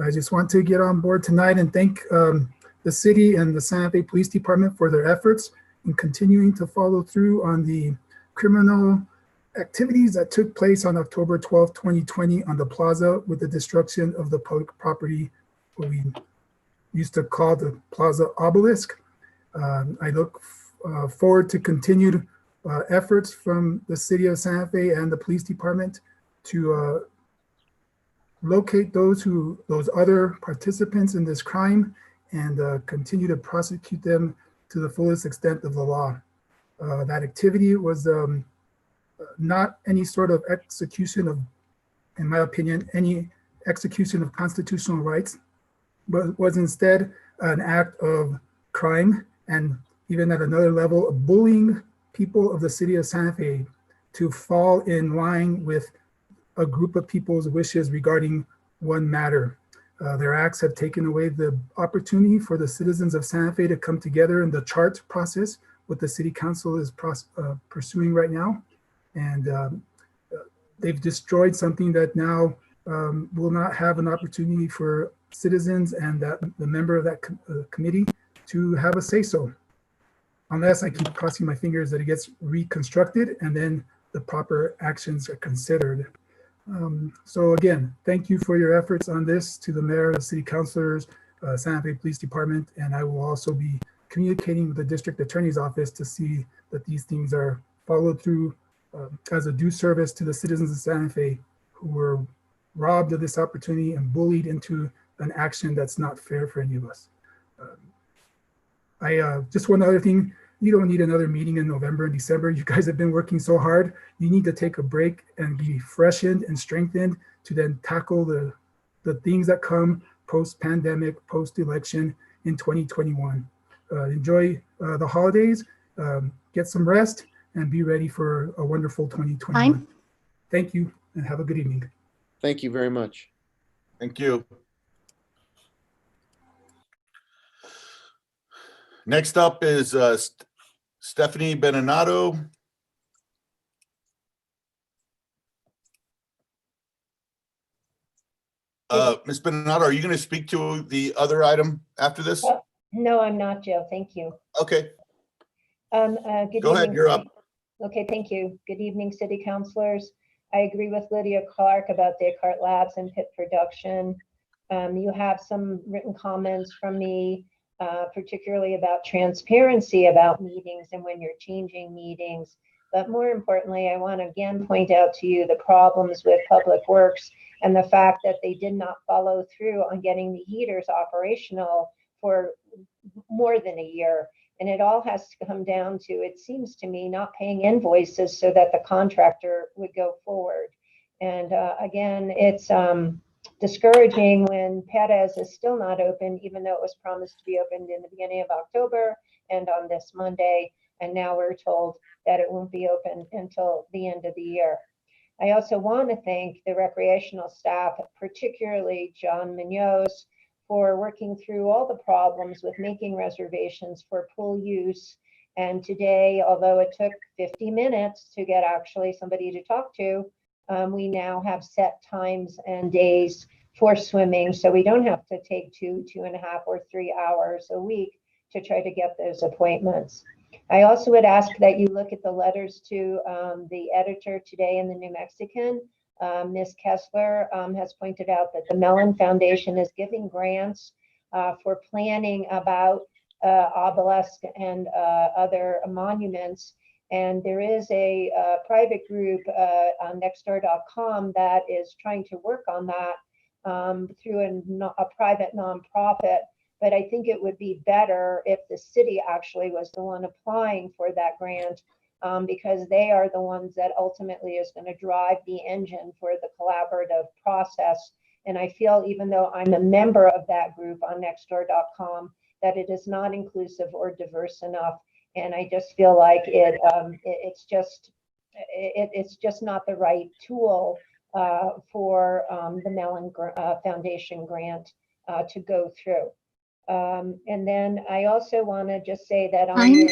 I just want to get on board tonight and thank the city and the Santa Fe Police Department for their efforts in continuing to follow through on the criminal activities that took place on October 12, 2020 on the plaza with the destruction of the public property, what we used to call the Plaza Obelisk. I look forward to continued efforts from the city of Santa Fe and the police department to locate those other participants in this crime and continue to prosecute them to the fullest extent of the law. That activity was not any sort of execution of, in my opinion, any execution of constitutional rights, but was instead an act of crime, and even at another level of bullying people of the city of Santa Fe to fall in line with a group of people's wishes regarding one matter. Their acts have taken away the opportunity for the citizens of Santa Fe to come together in the chart process, what the city council is pursuing right now. And they've destroyed something that now will not have an opportunity for citizens and the member of that committee to have a say-so, unless I keep crossing my fingers that it gets reconstructed and then the proper actions are considered. So again, thank you for your efforts on this, to the mayor, the city councilors, Santa Fe Police Department, and I will also be communicating with the district attorney's office to see that these things are followed through as a due service to the citizens of Santa Fe who were robbed of this opportunity and bullied into an action that's not fair for any of us. Just one other thing, you don't need another meeting in November and December. You guys have been working so hard. You need to take a break and be freshened and strengthened to then tackle the things that come post-pandemic, post-election in 2021. Enjoy the holidays, get some rest, and be ready for a wonderful 2021. Thank you, and have a good evening. Thank you very much. Thank you. Next up is Stephanie Beninado. Ms. Beninado, are you going to speak to the other item after this? No, I'm not, Joe. Thank you. Okay. Good Go ahead, evening, you're up. Okay, thank you. Good evening, city councilors. I agree with Lydia Clarke about Descartes Labs and pit production. You have some written comments from me, particularly about transparency about meetings and when you're changing meetings. But more importantly, I want to again point out to you the problems with Public Works and the fact that they did not follow through on getting the heaters operational for more than a year. And it all has to come down to, it seems to me, not paying invoices so that the contractor would go forward. And again, it's discouraging when Perez is still not open, even though it was promised to be opened in the beginning of October and on this Monday. And now we're told that it won't be open until the end of the year. I also want to thank the recreational staff, particularly John Munoz, for working through all the problems with making reservations for pool use. And today, although it took 50 minutes to get actually somebody to talk to, we now have set times and days for swimming. So we don't have to take 2.5 or 3 hours a week to try to get those appointments. I also would ask that you look at the letters to the editor today in the New Mexican. Ms. Kessler has pointed out that the Mellon Foundation is giving grants for planning about obelisk and other monuments. And there is a private group on nextdoor.com that is trying to work on that through a private nonprofit. But I think it would be better if the city actually was the one applying for that grant, because they are the ones that ultimately is going to drive the engine for the collaborative process. And I feel, even though I'm a member of that group on nextdoor.com, that it is not inclusive or diverse enough. And I just feel like it's just not the right tool for the Mellon Foundation grant to go through. And then I also want to just say that on your,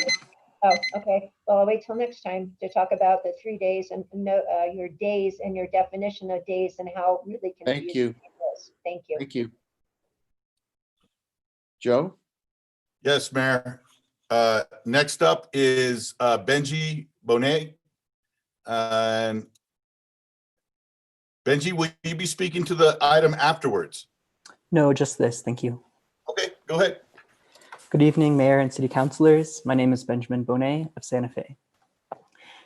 oh, okay. Well, I'll wait till next time to talk about the 3 days and your days and your definition of days and how really confusing Thank you. it is. Thank you. Thank you. Joe? Yes, Mayor. Next up is Benji Bonet. And Benji, will you be speaking to the item afterwards? No, just this. Thank you. Okay, go ahead. Good evening, Mayor and City Councilors. My name is Benjamin Bonet of Santa Fe.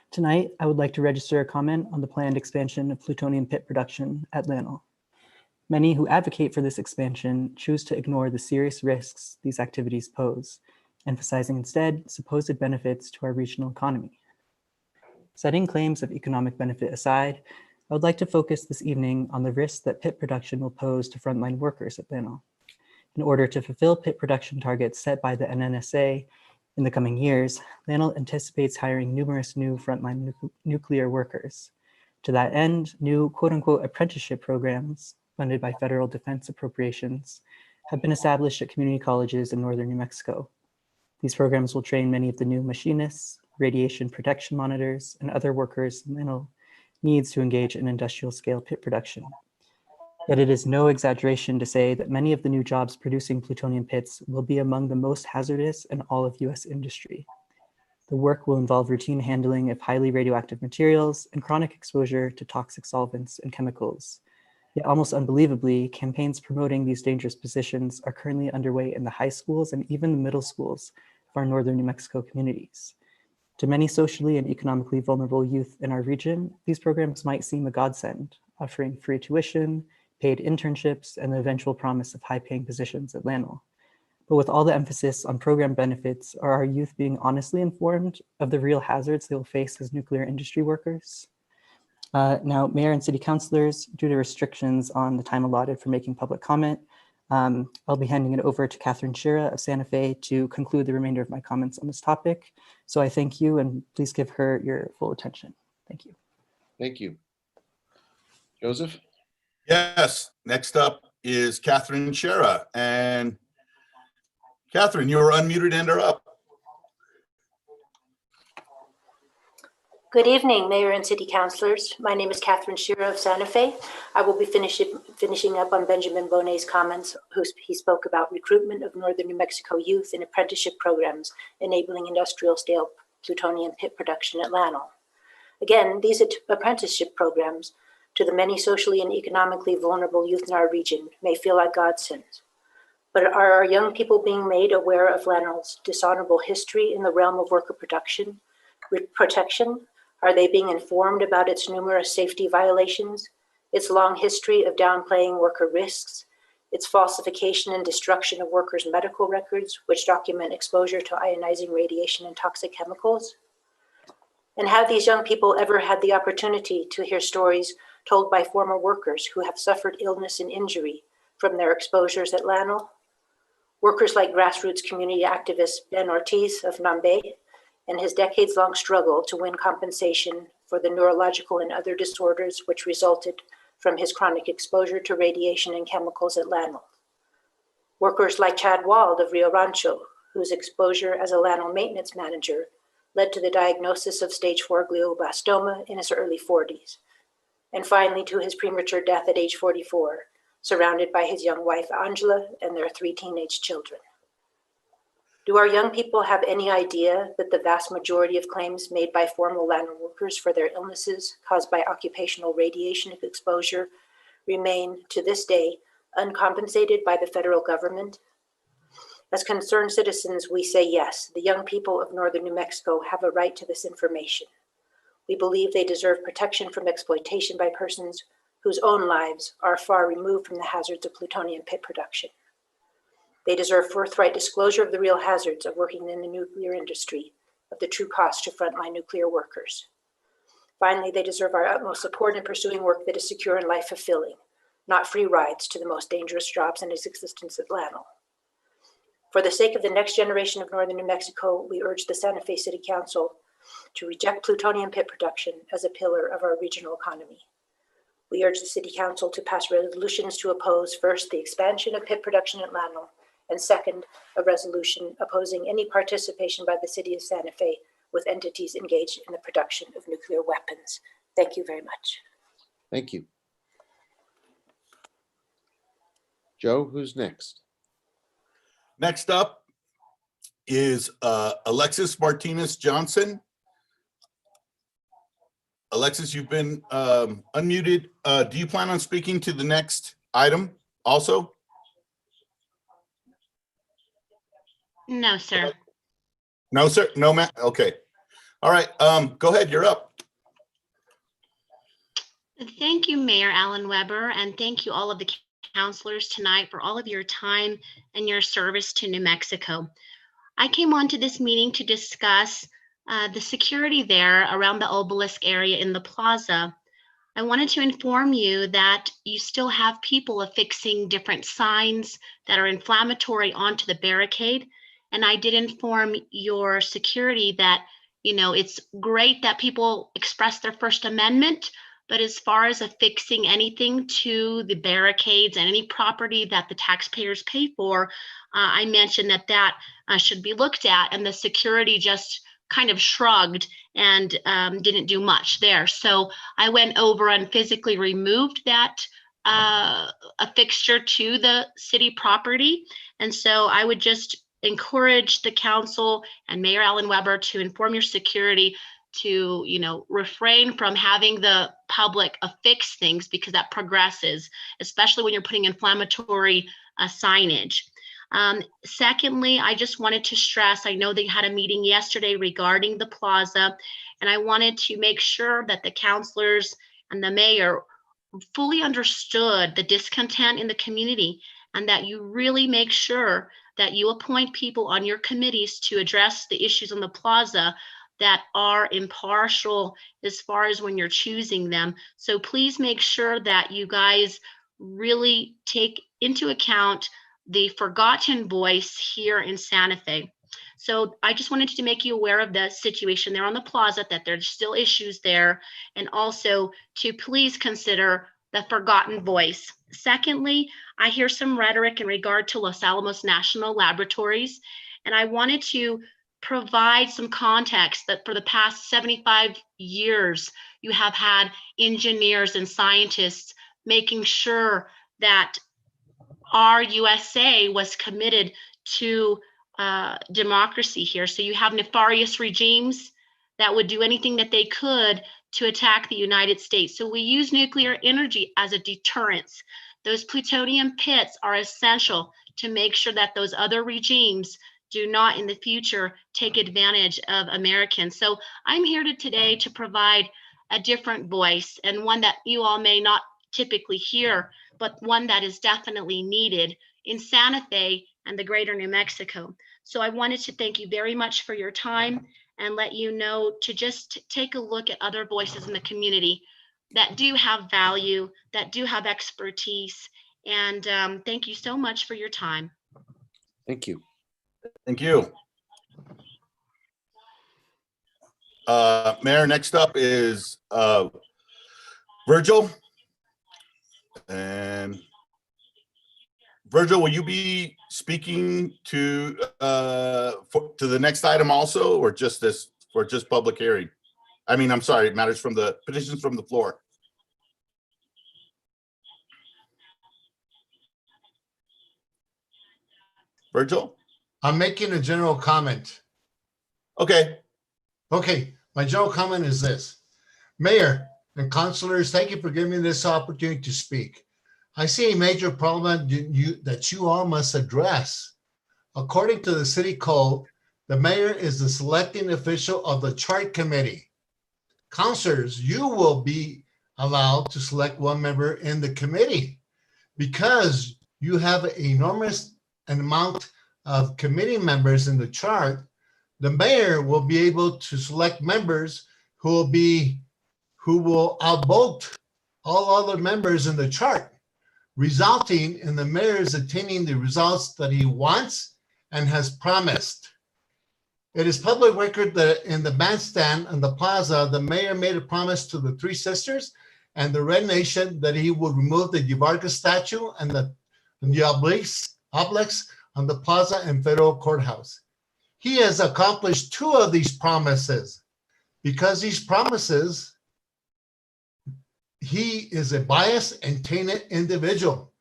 Tonight, I would like to register a comment on the planned expansion of plutonium pit production at Lanel. Many who advocate for this expansion choose to ignore the serious risks these activities pose, emphasizing instead supposed benefits to our regional economy. Setting claims of economic benefit aside, I would like to focus this evening on the risks that pit production will pose to frontline workers at Lanel. In order to fulfill pit production targets set by the NNSA in the coming years, Lanel anticipates hiring numerous new frontline nuclear workers. To that end, new quote-unquote apprenticeship programs funded by federal defense appropriations have been established at community colleges in northern New Mexico. These programs will train many of the new machinists, radiation protection monitors, and other workers Lanel needs to engage in industrial scale pit production. Yet it is no exaggeration to say that many of the new jobs producing plutonium pits will be among the most hazardous in all of US industry. The work will involve routine handling of highly radioactive materials and chronic exposure to toxic solvents and chemicals. Yet almost unbelievably, campaigns promoting these dangerous positions are currently underway in the high schools and even the middle schools of our northern New Mexico communities. To many socially and economically vulnerable youth in our region, these programs might seem a godsend, offering free tuition, paid internships, and the eventual promise of high-paying positions at Lanel. But with all the emphasis on program benefits, are our youth being honestly informed of the real hazards they will face as nuclear industry workers? Now, Mayor and City Councilors, due to restrictions on the time allotted for making public comment, I'll be handing it over to Catherine Shira of Santa Fe to conclude the remainder of my comments on this topic. So I thank you, and please give her your full attention. Thank you. Thank you. Joseph? Yes, next up is Catherine Shera. And Catherine, you are unmuted and are up. Good evening, Mayor and City Councilors. My name is Catherine Shearer of Santa Fe. I will be finishing up on Benjamin Bonet's comments. He spoke about recruitment of Northern New Mexico youth in apprenticeship programs, enabling industrial scale plutonium pit production at Lanel. Again, these apprenticeship programs to the many socially and economically vulnerable youth in our region may feel like godsends. But are our young people being made aware of Lanel's dishonorable history in the realm of worker protection? Are they being informed about its numerous safety violations, its long history of downplaying worker risks, its falsification and destruction of workers' medical records, which document exposure to ionizing radiation and toxic chemicals? And have these young people ever had the opportunity to hear stories told by former workers who have suffered illness and injury from their exposures at LANL. Workers like grassroots community activist Ben Ortiz of Nambe and his decades-long struggle to win compensation for the neurological and other disorders which resulted from his chronic exposure to radiation and chemicals at LANL. Workers like Chad Wald of Rio Rancho, whose exposure as a LANL maintenance manager led to the diagnosis of stage 4 glioblastoma in his early 40s, and finally to his premature death at age 44, surrounded by his young wife Angela and their 3 teenage children. Do our young people have any idea that the vast majority of claims made by former LANL workers for their illnesses caused by occupational radiation exposure remain, to this day, uncompensated by the federal government? As concerned citizens, we say yes, the young people of northern New Mexico have a right to this information. We believe they deserve protection from exploitation by persons whose own lives are far removed from the hazards of plutonium pit production. They deserve forthright disclosure of the real hazards of working in the nuclear industry, of the true cost to frontline nuclear workers. Finally, they deserve our utmost support in pursuing work that is secure and life-fulfilling, not free rides to the most dangerous jobs in its existence at LANL. For the sake of the next generation of northern New Mexico, we urge the Santa Fe City Council to reject plutonium pit production as a pillar of our regional economy. We urge the City Council to pass resolutions to oppose, first, the expansion of pit production at LANL, and second, a resolution opposing any participation by the City of Santa Fe with entities engaged in the production of nuclear weapons. Thank you very much. Thank you. Joe, who's next? Next up is Alexis Martinez Johnson. Alexis, you've been unmuted. Do you plan on speaking to the next item also? No, sir. No, sir. No, ma'am. Okay. All right. Go ahead. You're up. Thank you, Mayor Alan Weber, and thank you all of the counselors tonight for all of your time and your service to New Mexico. I came on to this meeting to discuss the security there around the obelisk area in the plaza. I wanted to inform you that you still have people affixing different signs that are inflammatory onto the barricade. And I did inform your security that, you know, it's great that people express their First Amendment, but as far as affixing anything to the barricades and any property that the taxpayers pay for, I mentioned that should be looked at, and the security just kind of shrugged and didn't do much there. So I went over and physically removed that a fixture to the city property. And so I would just encourage the council and Mayor Alan Weber to inform your security to, you know, refrain from having the public affix things, because that progresses, especially when you're putting inflammatory signage. Secondly, I just wanted to stress, I know they had a meeting yesterday regarding the plaza, and I wanted to make sure that the counselors and the mayor fully understood the discontent in the community, and that you really make sure that you appoint people on your committees to address the issues on the plaza that are impartial as far as when you're choosing them. So please make sure that you guys really take into account the forgotten voice here in Santa Fe. So I just wanted to make you aware of the situation there on the plaza, that there's still issues there, and also to please consider the forgotten voice. Secondly, I hear some rhetoric in regard to Los Alamos National Laboratories, and I wanted to provide some context that for the past 75 years, you have had engineers and scientists making sure that our USA was committed to democracy here. So you have nefarious regimes that would do anything that they could to attack the United States. So we use nuclear energy as a deterrence. Those plutonium pits are essential to make sure that those other regimes do not in the future take advantage of Americans. So I'm here today to provide a different voice, and one that you all may not typically hear, but one that is definitely needed in Santa Fe and the greater New Mexico. So I wanted to thank you very much for your time and let you know to just take a look at other voices in the community. that do have value, that do have expertise. And thank you so much for your time. Thank you. Thank you. Mayor, next up is Virgil. And Virgil, will you be speaking to the next item also, or just this, or just public hearing? I mean, I'm sorry, matters from the petitions from the floor. Virgil? I'm making a general comment. Okay. Okay, my general comment is this. Mayor and councilors, thank you for giving me this opportunity to speak. I see a major problem that you all must address. According to the city code, the mayor is the selecting official of the chart committee. Councilors, you will be allowed to select one member in the committee because you have an enormous amount of committee members in the chart. The mayor will be able to select members who will outvote all other members in the chart, resulting in the mayor's attaining the results that he wants and has promised. It is public record that in the bandstand and the plaza, the mayor made a promise to the Three Sisters and the Red Nation that he would remove the Yabarka statue and the obelisk on the plaza and federal courthouse. He has accomplished two of these promises. Because these promises, he is a biased and tainted individual.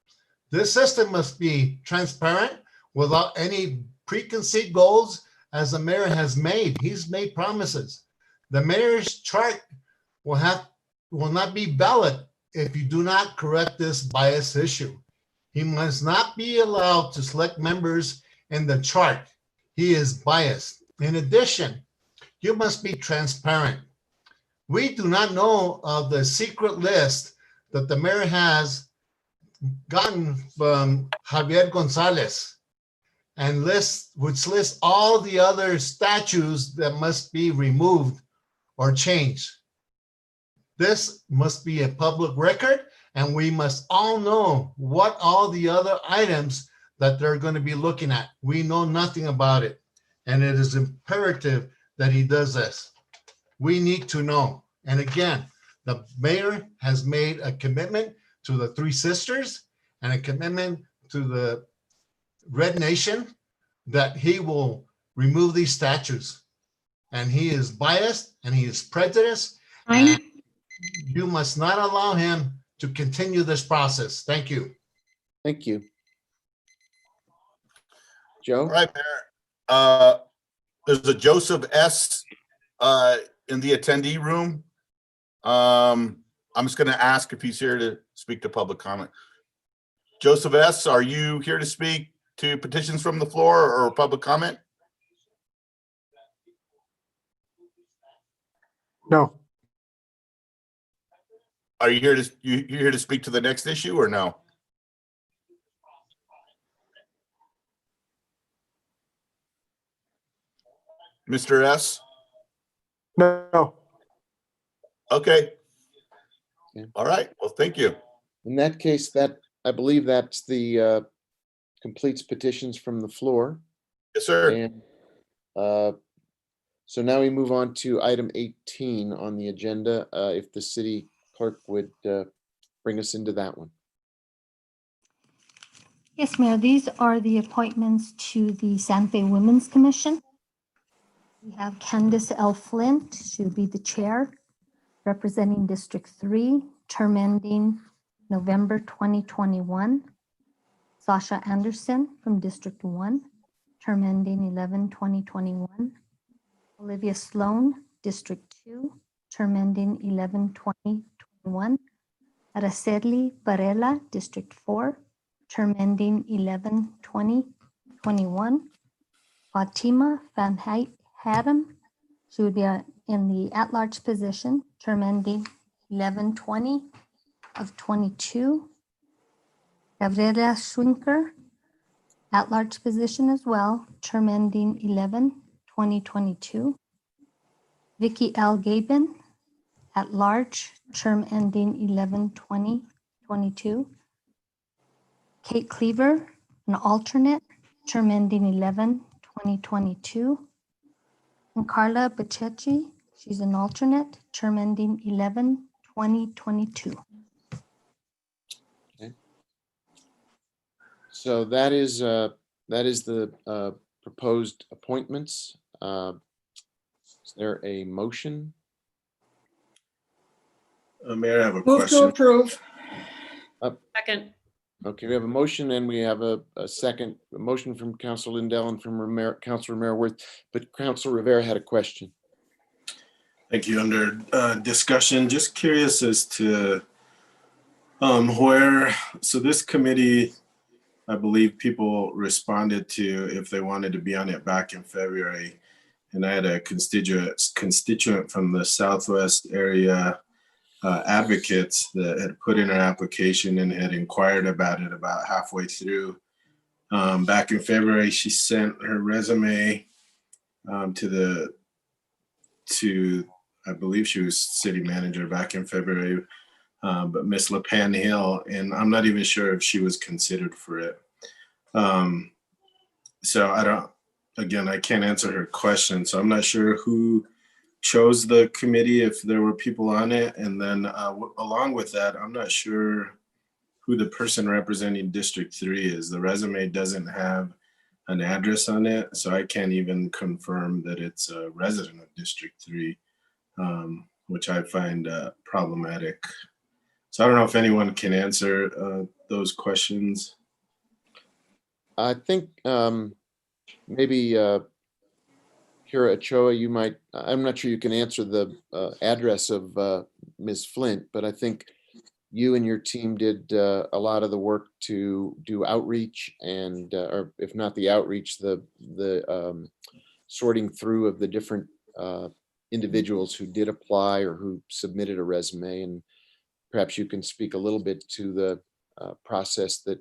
This system must be transparent without any preconceived goals, as the mayor has made. He's made promises. The mayor's chart will not be valid if you do not correct this bias issue. He must not be allowed to select members in the chart. He is biased. In addition, you must be transparent. We do not know of the secret list that the mayor has gotten from Javier Gonzalez, and which lists all the other statues that must be removed or changed. This must be a public record, and we must all know what all the other items that they're going to be looking at. We know nothing about it, and it is imperative that he does this. We need to know. And again, the mayor has made a commitment to the Three Sisters and a commitment to the Red Nation that he will remove these statues. And he is biased and he is prejudiced. And you must not allow him to continue this process. Thank you. Thank you. Joe? All right, Mayor. There's a Joseph S. In the attendee room. I'm just going to ask if he's here to speak to public comment. Joseph S., are you here to speak to petitions from the floor or public comment? No. Are you here to speak to the next issue or no? Mr. S? No. Okay. Yeah. All right. Well, thank you. In that case, I believe that's the completes petitions from the floor. Yes, sir. And so now we move on to item 18 on the agenda. If the city clerk would bring us into that one. Yes, Mayor, these are the appointments to the Santa Fe Women's Commission. We have Candace L. Flint, she'll be the chair, representing District 3, term ending November 2021. Sasha Anderson from District 1, term ending 11/2021. Olivia Sloan, District 2, term ending 11/2021. Araceli Varela, District 4, term ending 11/2021. Fatima Van Haddam, she would be in the at-large position, term ending 11/20/22. Gabriela Schwinker, at-large position as well, term ending 11/2022. Vicky L. Gabin, at large, term ending 11/20/22. Kate Cleaver, an alternate, term ending 11/20/22. And Carla Pachechi, she's an alternate, term ending 11/20/22. Okay. So that is the proposed appointments. Is there a motion? Mayor, I have a Move to question. approve. Second. Okay, we have a motion and we have a second. A motion from Council Lindell and from Councilor Mayorworth, but Councilor Rivera had a question. Thank you. Under discussion, just curious as to where, so this committee, I believe people responded to if they wanted to be on it back in February. And I had a constituent from the Southwest area advocates that had put in her application and had inquired about it about halfway through. Back in February, she sent her resume to I believe she was city manager back in February, but Miss LePan Hill, and I'm not even sure if she was considered for it. So I can't answer her question. So I'm not sure who chose the committee, if there were people on it. And then along with that, I'm not sure who the person representing District 3 is. The resume doesn't have an address on it, so I can't even confirm that it's a resident of District 3, which I find problematic. So I don't know if anyone can answer those questions. I think maybe Kira Ochoa, you might, I'm not sure you can answer the address of Ms. Flint, but I think you and your team did a lot of the work to do outreach and, or if not the outreach, the sorting through of the different individuals who did apply or who submitted a resume. And perhaps you can speak a little bit to the process that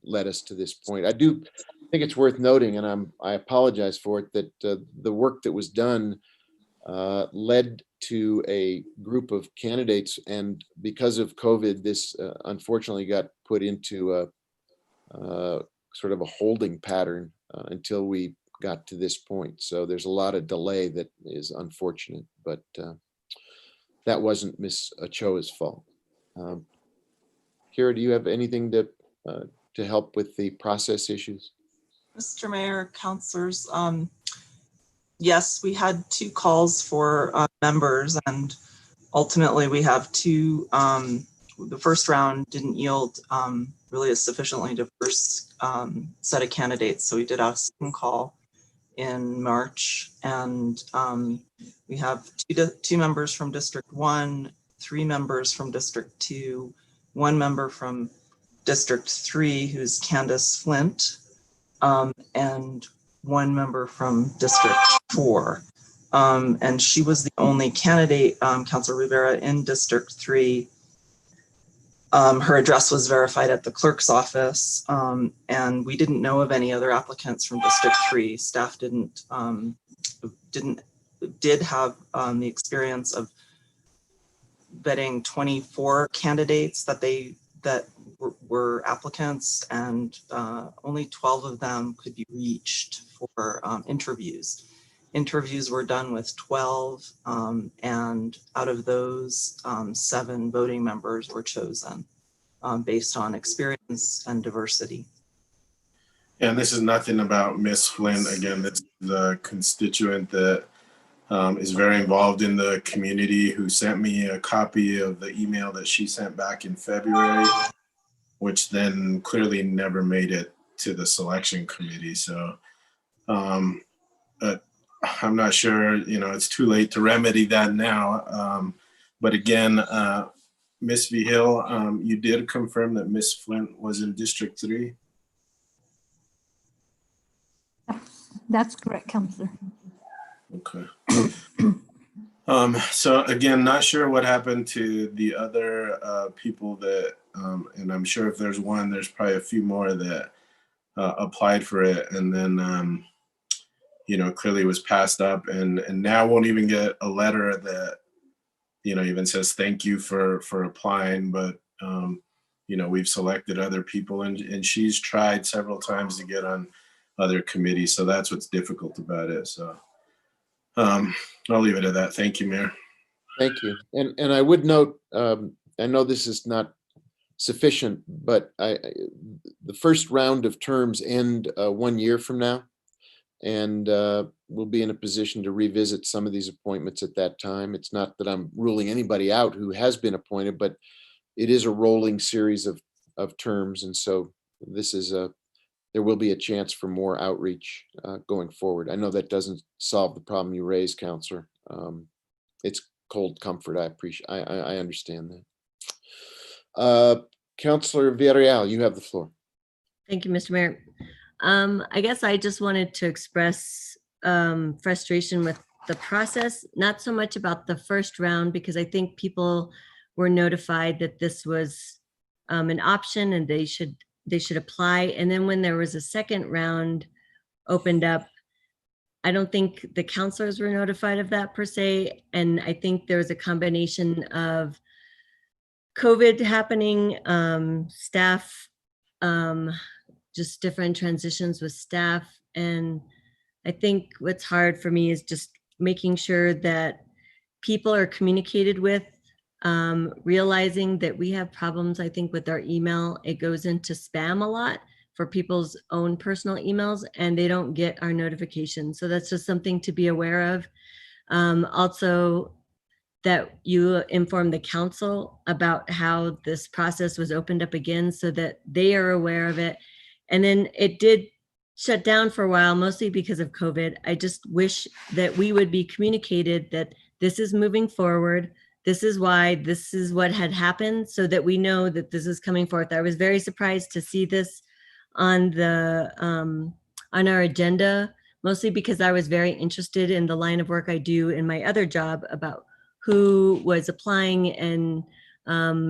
led us to this point. I do think it's worth noting, and I apologize for it, that the work that was done led to a group of candidates, and because of COVID, this unfortunately got put into a sort of a holding pattern until we got to this point. So there's a lot of delay that is unfortunate, but that wasn't Ms. Ochoa's fault. Kira, do you have anything to help with the process issues? Mr. Mayor, councilors, yes, we had 2 calls for members, and ultimately we have 2. The first round didn't yield really a sufficiently diverse set of candidates, so we did a second call in March, and we have 2 members from District 1, 3 members from District 2, 1 member from District 3, who's Candace Flint, and 1 member from District 4. And she was the only candidate, Councilor Rivera, in District 3. Her address was verified at the clerk's office, and we didn't know of any other applicants from District 3. Staff did have the experience of vetting 24 candidates that were applicants, and only 12 of them could be reached for interviews. Interviews were done with 12, and out of those, 7 voting members were chosen based on experience and diversity. And this is nothing about Miss Flint. Again, this is the constituent that is very involved in the community, who sent me a copy of the email that she sent back in February, which then clearly never made it to the selection committee. So I'm not sure, it's too late to remedy that now. But again, Ms. Vigil, you did confirm that Ms. Flint was in District 3? That's correct, Councilor. Okay. So again, not sure what happened to the other people that, and I'm sure if there's one, there's probably a few more that applied for it, and then clearly was passed up, and now won't even get a letter that even says thank you for applying, but we've selected other people, and she's tried several times to get on other committees. So that's what's difficult about it. So I'll leave it at that. Thank you, Mayor. Thank you. And I would note, I know this is not sufficient, but the first round of terms end 1 year from now. And we'll be in a position to revisit some of these appointments at that time. It's not that I'm ruling anybody out who has been appointed, but it is a rolling series of terms. And so there will be a chance for more outreach going forward. I know that doesn't solve the problem you raised, Counselor. It's cold comfort. I understand that. Counselor Villarreal, you have the floor. Thank you, Mr. Mayor. I guess I just wanted to express frustration with the process, not so much about the first round, because I think people were notified that this was an option and they should apply. And then when there was a second round opened up, I don't think the counselors were notified of that per se. And I think there was a combination of COVID happening, staff, just different transitions with staff. And I think what's hard for me is just making sure that people are communicated with, realizing that we have problems, I think, with our email. It goes into spam a lot for people's own personal emails, and they don't get our notifications. So that's just something to be aware of. Also, that you inform the council about how this process was opened up again so that they are aware of it. And then it did shut down for a while, mostly because of COVID. I just wish that we would be communicated that this is moving forward. This is why, this is what had happened, so that we know that this is coming forth. I was very surprised to see this on the on our agenda, mostly because I was very interested in the line of work I do in my other job about who was applying and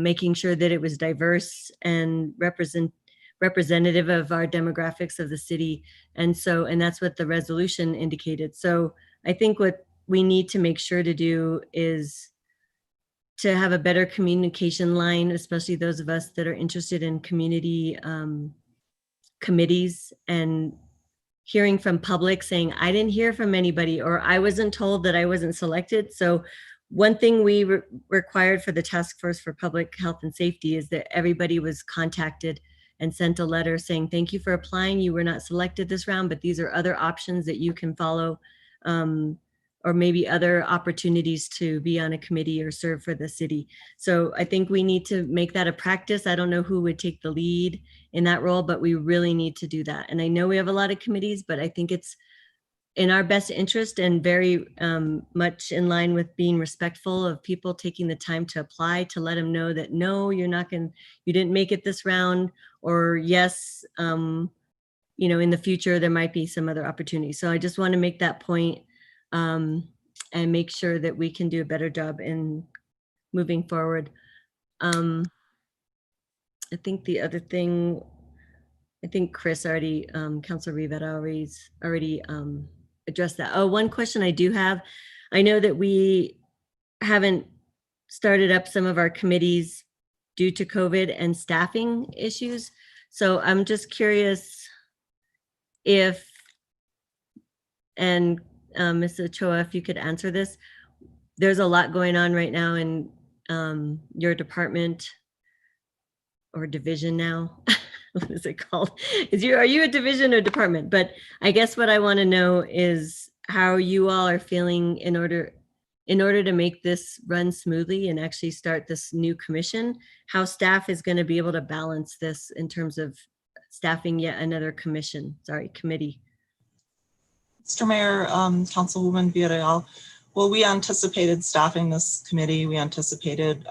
making sure that it was diverse and representative of our demographics of the city. And that's what the resolution indicated. So I think what we need to make sure to do is to have a better communication line, especially those of us that are interested in community committees, and hearing from public saying, I didn't hear from anybody, or I wasn't told that I wasn't selected. So one thing we required for the Task Force for Public Health and Safety is that everybody was contacted and sent a letter saying, thank you for applying. You were not selected this round, but these are other options that you can follow, or maybe other opportunities to be on a committee or serve for the city. So I think we need to make that a practice. I don't know who would take the lead in that role, but we really need to do that. And I know we have a lot of committees, but I think it's in our best interest and very much in line with being respectful of people taking the time to apply, to let them know that no, you didn't make it this round, or yes, in the future there might be some other opportunities. So I just want to make that point, and make sure that we can do a better job in moving forward. I think the other thing, I think Chris already, Councilor Rivera already addressed that. Oh, one question I do have. I know that we haven't started up some of our committees due to COVID and staffing issues. So I'm just curious if, and Ms. Ochoa, if you could answer this. There's a lot going on right now in your department or division now. What is it called? Are you a division or department? But I guess what I want to know is how you all are feeling in order to make this run smoothly and actually start this new commission, how staff is going to be able to balance this in terms of staffing yet another committee. Mr. Mayor, Councilwoman Villarreal, well, we anticipated staffing this committee. We anticipated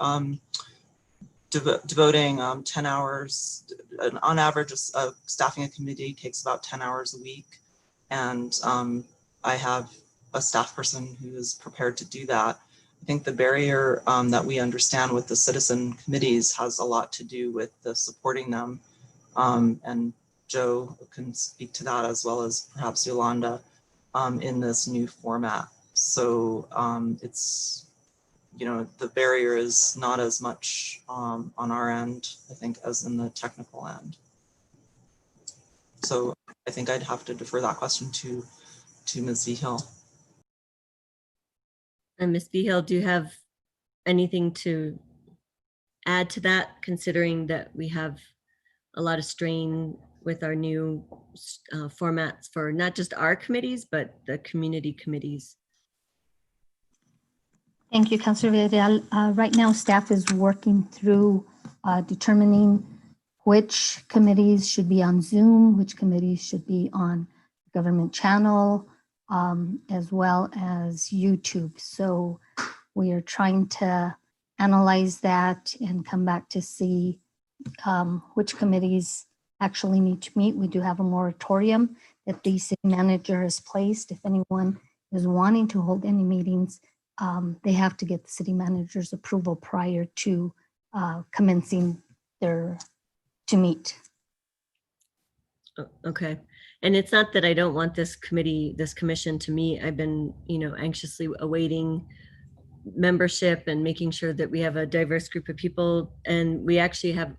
devoting 10 hours, on average, staffing a committee takes about 10 hours a week. And I have a staff person who is prepared to do that. I think the barrier that we understand with the citizen committees has a lot to do with the supporting them. And Joe can speak to that, as well as perhaps Yolanda, in this new format. So it's the barrier is not as much on our end, I think, as in the technical end. So I think I'd have to defer that question to Ms. Vigil. And Ms. Vigil, do you have anything to add to that, considering that we have a lot of strain with our new formats for not just our committees, but the community committees? Thank you, Councilor Villarreal. Right now, staff is working through determining which committees should be on Zoom, which committees should be on government channel, as well as YouTube. So we are trying to analyze that and come back to see which committees actually need to meet. We do have a moratorium that the city manager has placed. If anyone is wanting to hold any meetings, they have to get the city manager's approval prior to commencing to meet. Okay. And it's not that I don't want this commission to meet. I've been, anxiously awaiting membership and making sure that we have a diverse group of people. And we actually have,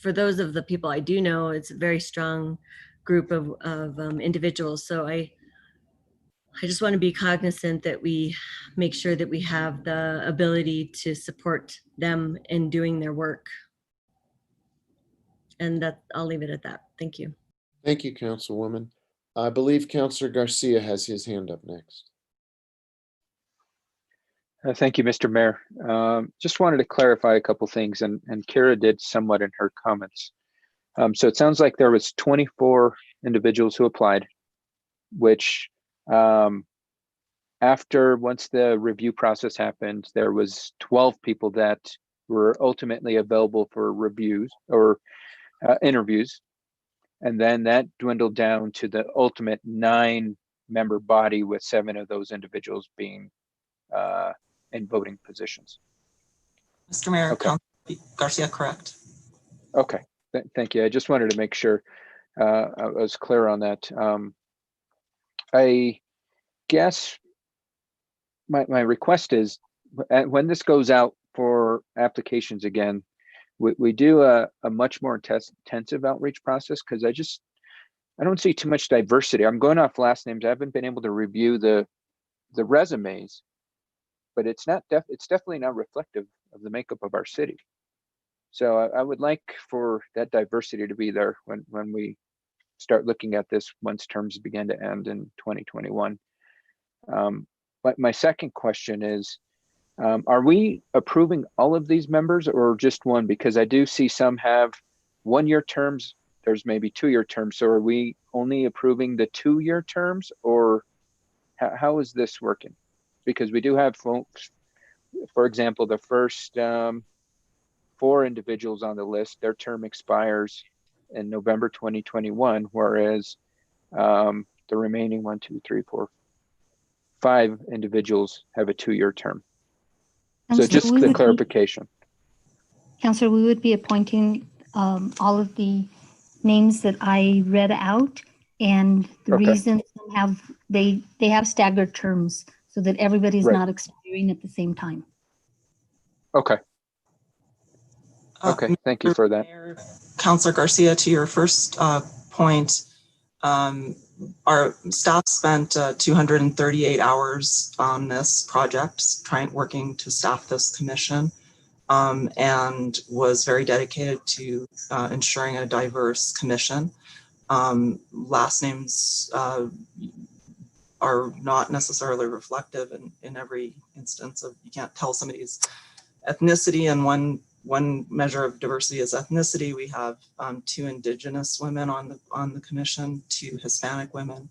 for those of the people I do know, it's a very strong group of individuals. So I just want to be cognizant that we make sure that we have the ability to support them in doing their work. And that I'll leave it at that. Thank you. Thank you, Councilwoman. I believe Councilor Garcia has his hand up next. Thank you, Mr. Mayor. Just wanted to clarify a couple things, and Kara did somewhat in her comments. So it sounds like there was 24 individuals who applied, which once the review process happened, there was 12 people that were ultimately available for reviews or interviews. And then that dwindled down to the ultimate 9-member body, with 7 of those individuals being in voting positions. Mr. Mayor, okay. Garcia, correct. Okay, thank you. I just wanted to make sure I was clear on that. I guess my request is, when this goes out for applications again, we do a much more intensive outreach process, because I don't see too much diversity. I'm going off last names. I haven't been able to review the resumes, but it's definitely not reflective of the makeup of our city. So I would like for that diversity to be there when we start looking at this, once terms begin to end in 2021. But my second question is, are we approving all of these members or just one? Because I do see some have 1-year terms. There's maybe 2-year terms. So are we only approving the 2-year terms, or how is this working? Because we do have folks, for example, the first 4 individuals on the list, their term expires in November 2021, whereas the remaining 1, 2, 3, 4, 5 individuals have a 2-year term. So just the clarification. Councilor, we would be appointing all of the names that I read out, and the reason they have staggered terms so that everybody's not expiring at the same time. Okay. Okay, thank you for that. Councilor Garcia, to your first point, our staff spent 238 hours on this project, working to staff this commission, and was very dedicated to ensuring a diverse commission. Last names are not necessarily reflective in every instance of, you can't tell somebody's ethnicity, and one measure of diversity is ethnicity. We have 2 Indigenous women on the commission, 2 Hispanic women,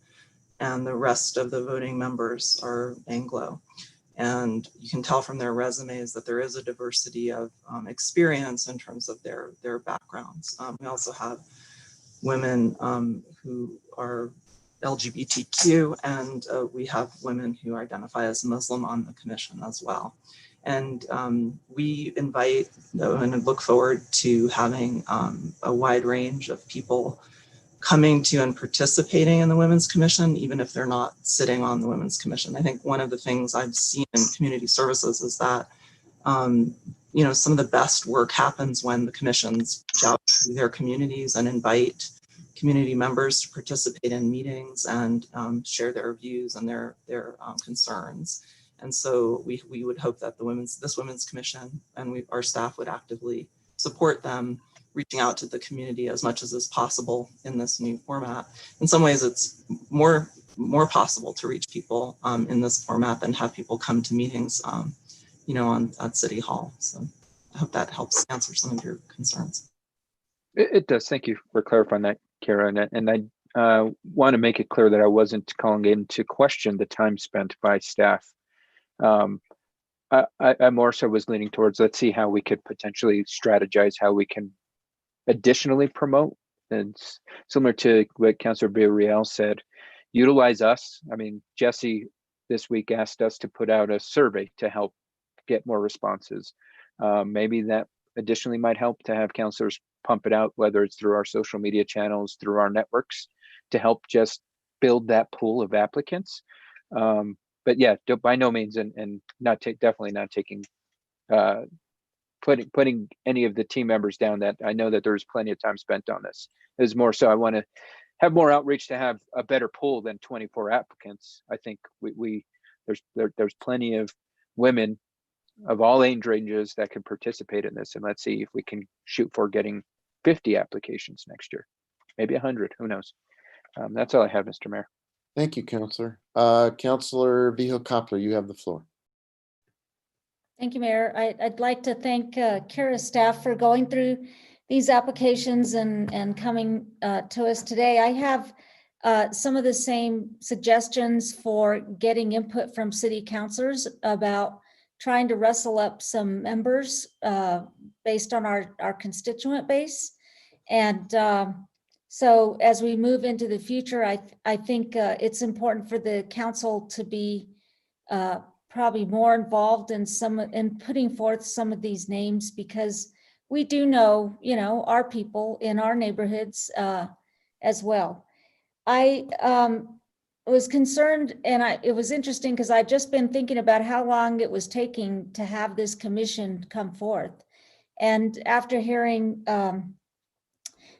and the rest of the voting members are Anglo. And you can tell from their resumes that there is a diversity of experience in terms of their backgrounds. We also have women who are LGBTQ, and we have women who identify as Muslim on the commission as well. And we invite and look forward to having a wide range of people coming to and participating in the Women's Commission, even if they're not sitting on the Women's Commission. I think one of the things I've seen in community services is that, you know, some of the best work happens when the commissions reach out to their communities and invite community members to participate in meetings and share their views and their concerns. And so we would hope that this Women's Commission and our staff would actively support them reaching out to the community as much as is possible in this new format. In some ways, it's more possible to reach people in this format than have people come to meetings, you know, at City Hall. So I hope that helps answer some of your concerns. It does. Thank you for clarifying that, Kara. And I want to make it clear that I wasn't calling in to question the time spent by staff. I more so was leaning towards, let's see how we could potentially strategize how we can additionally promote. And similar to what Councilor Villarreal said, utilize us. I mean, Jesse this week asked us to put out a survey to help get more responses. Maybe that additionally might help to have councilors pump it out, whether it's through our social media channels, through our networks, to help just build that pool of applicants. But yeah, by no means, and definitely not taking putting any of the team members down. That I know that there's plenty of time spent on this. It's more so I want to have more outreach to have a better pool than 24 applicants. I think there's plenty of women of all age ranges that can participate in this, and let's see if we can shoot for getting 50 applications next year, maybe 100. Who knows? That's all I have, Mr. Mayor. Thank you, Councilor. Councilor Vihil-Coppler, you have the floor. Thank you, Mayor. I'd like to thank Kara's staff for going through these applications and coming to us today. I have some of the same suggestions for getting input from city councilors about trying to rustle up some members based on our constituent base. And so as we move into the future, I think it's important for the council to be probably more involved in putting forth some of these names, because we do know, you know, our people in our neighborhoods as well. I was concerned, and it was interesting because I'd just been thinking about how long it was taking to have this commission come forth. And after hearing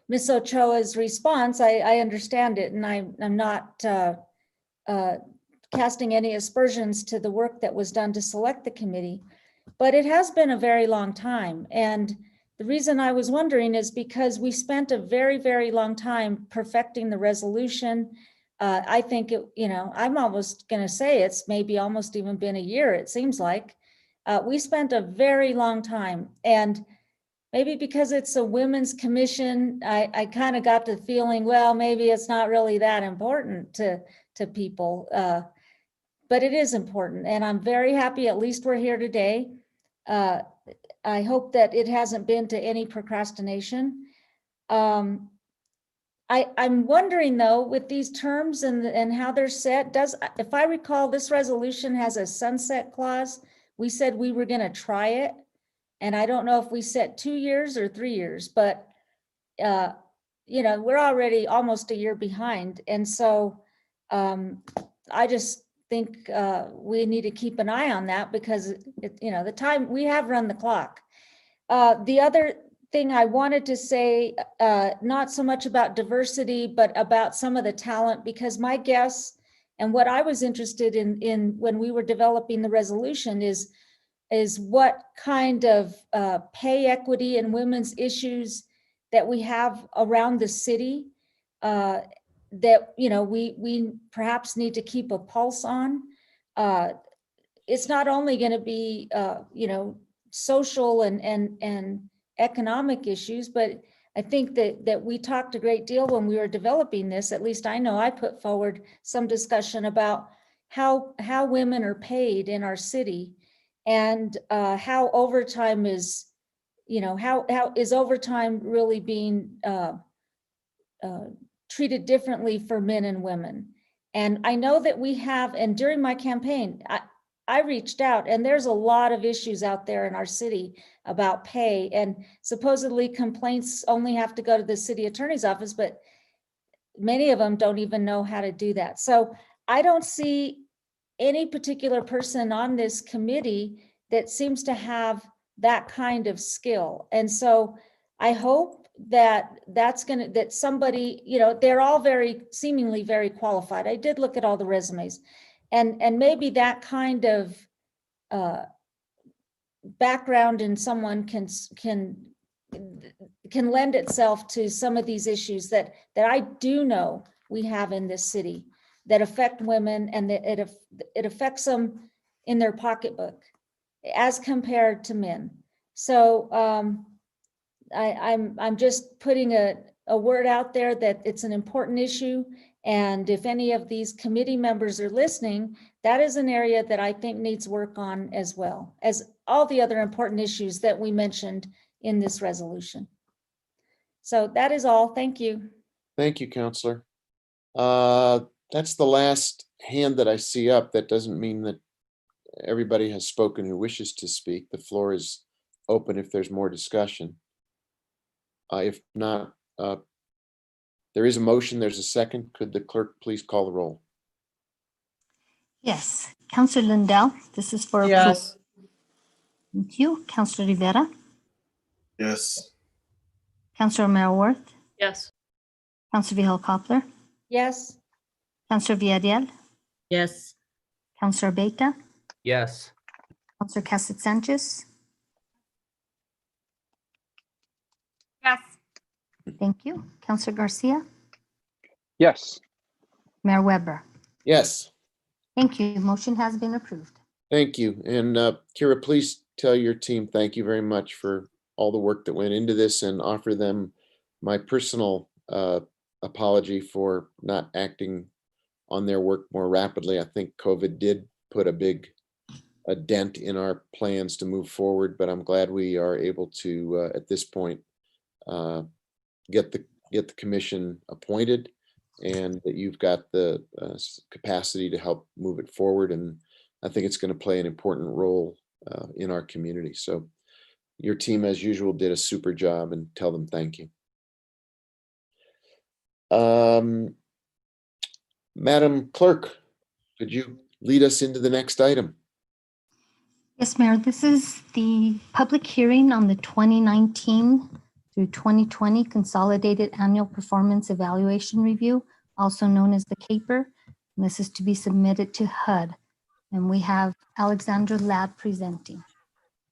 Ms. Ochoa's response, I understand it, and I'm not casting any aspersions to the work that was done to select the committee, but it has been a very long time. And the reason I was wondering is because we spent a very, very long time perfecting the resolution. I think you know, I'm almost going to say it's maybe almost even been a year, it seems like. We spent a very long time, and maybe because it's a women's commission, I kind of got the feeling, well, maybe it's not really that important to people. But it is important, and I'm very happy at least we're here today. I hope that it hasn't been to any procrastination. I'm wondering though, with these terms and how they're set, if I recall, this resolution has a sunset clause. We said we were going to try it, and I don't know if we set 2 years or 3 years, but you know, we're already almost a year behind, and so I just think we need to keep an eye on that, because you know, the time we have run the clock. The other thing I wanted to say, not so much about diversity, but about some of the talent, because my guess and what I was interested in when we were developing the resolution is what kind of pay equity and women's issues that we have around the city that, you know, we perhaps need to keep a pulse on. It's not only going to be, you know, social and economic issues, but I think that we talked a great deal when we were developing this. At least I know I put forward some discussion about how women are paid in our city, and how overtime is, you know, how is overtime really being treated differently for men and women. And I know that we have, and during my campaign, I reached out, and there's a lot of issues out there in our city about pay, and supposedly complaints only have to go to the city attorney's office, but many of them don't even know how to do that. So I don't see any particular person on this committee that seems to have that kind of skill. And so I hope that that somebody, they're all seemingly very qualified. I did look at all the resumes, and maybe that kind of background in someone can lend itself to some of these issues that I do know we have in this city that affect women, and that it affects them in their pocketbook as compared to men. So I'm just putting a word out there that it's an important issue. And if any of these committee members are listening, that is an area that I think needs work on, as well as all the other important issues that we mentioned in this resolution. So that is all. Thank you. Thank you, Counselor. That's the last hand that I see up. That doesn't mean that everybody has spoken who wishes to speak. The floor is open if there's more discussion. If not, there is a motion, there's a second. Could the clerk please call the roll? Yes. Counselor Lindell, this is for approval. Yes. Thank you. Counselor Rivera, Yes. Counselor Merriworth, Yes. Counselor Vihel Coppler, Yes. Counselor Villarreal, Yes. Counselor Beta, Yes. Counselor Cassett Sanchez. Yes. Thank you. Counselor Garcia, Yes. Mayor Weber. Yes, Thank you. Motion has been approved. thank you. And Kira, please tell your team thank you very much for all the work that went into this, and offer them my personal apology for not acting on their work more rapidly. I think COVID did put a dent in our plans to move forward, but I'm glad we are able to, at this point, get the commission appointed, and that you've got the capacity to help move it forward. And I think it's going to play an important role in our community. So your team, as usual, did a super job, and tell them thank you. Madam Clerk, could you lead us into the next item? Yes, Mayor, this is the public hearing on the 2019 through 2020 Consolidated Annual Performance Evaluation Review, also known as the CAPER. And this is to be submitted to HUD. And we have Alexandra Ladd presenting.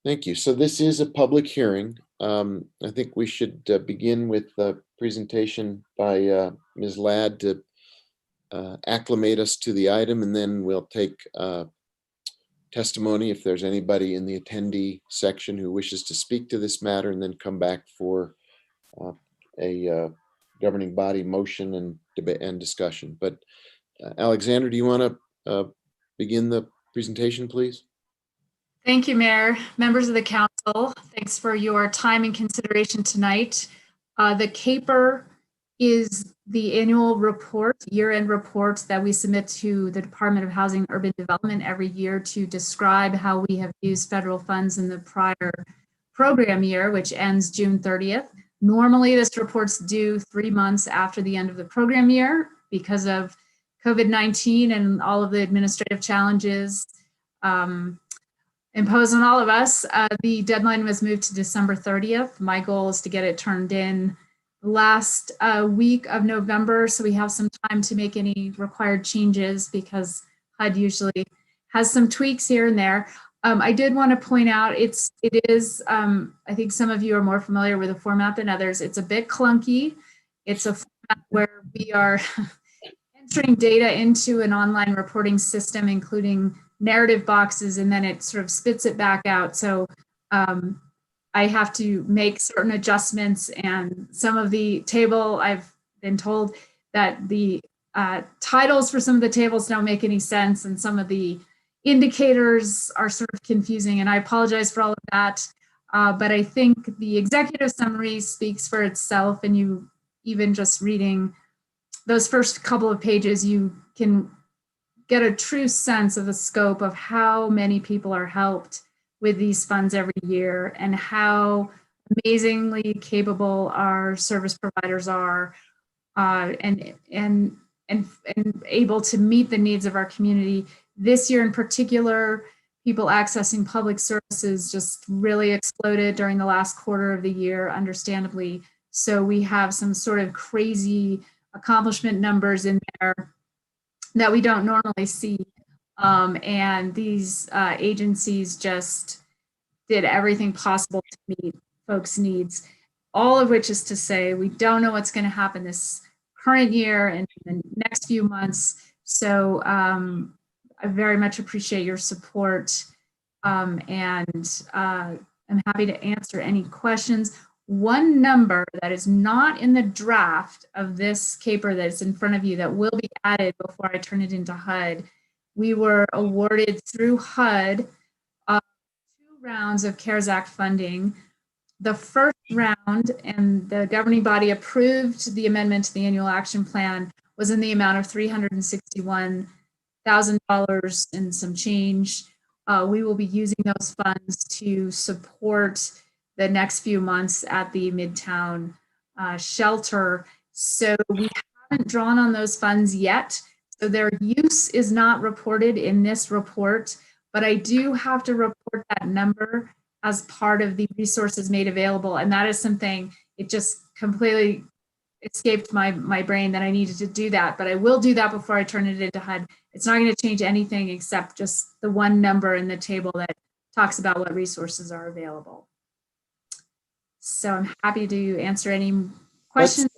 Thank you. So this is a public hearing. I think we should begin with a presentation by Ms. Ladd to acclimate us to the item, and then we'll take testimony if there's anybody in the attendee section who wishes to speak to this matter, and then come back for a governing body motion and debate and discussion. But Alexander, do you want to begin the presentation, please? Thank you, Mayor. Members of the council, thanks for your time and consideration tonight. The CAPER is the annual report, year-end report that we submit to the Department of Housing and Urban Development every year to describe how we have used federal funds in the prior program year, which ends June 30th. Normally, this report's due 3 months after the end of the program year. Because of COVID-19 and all of the administrative challenges imposed on all of us, the deadline was moved to December 30th. My goal is to get it turned in last week of November, so we have some time to make any required changes, because HUD usually has some tweaks here and there. I did want to point out it is I think some of you are more familiar with the format than others. It's a bit clunky. It's a format where we are entering data into an online reporting system, including narrative boxes, and then it sort of spits it back out. So I have to make certain adjustments, and some of the table, I've been told that the titles for some of the tables don't make any sense, and some of the indicators are sort of confusing, and I apologize for all of that. But I think the executive summary speaks for itself, and you, even just reading those first couple of pages, you can get a true sense of the scope of how many people are helped with these funds every year, and how amazingly capable our service providers are. and able to meet the needs of our community. This year in particular, people accessing public services just really exploded during the last quarter of the year, understandably. So we have some sort of crazy accomplishment numbers in there that we don't normally see. And these agencies just did everything possible to meet folks' needs, all of which is to say, we don't know what's going to happen this current year and the next few months. So I very much appreciate your support, and I'm happy to answer any questions. One number that is not in the draft of this caper that's in front of you that will be added before I turn it into HUD. We were awarded through HUD 2 rounds of CARES Act funding. The first round, and the governing body approved the amendment to the annual action plan, was in the amount of $361,000 and some change. We will be using those funds to support the next few months at the Midtown shelter. So we haven't drawn on those funds yet. So their use is not reported in this report, but I do have to report that number as part of the resources made available. And that is something, it just completely escaped my brain that I needed to do that, but I will do that before I turn it into HUD. It's not going to change anything except just the one number in the table that talks about what resources are available. So I'm happy to answer any questions.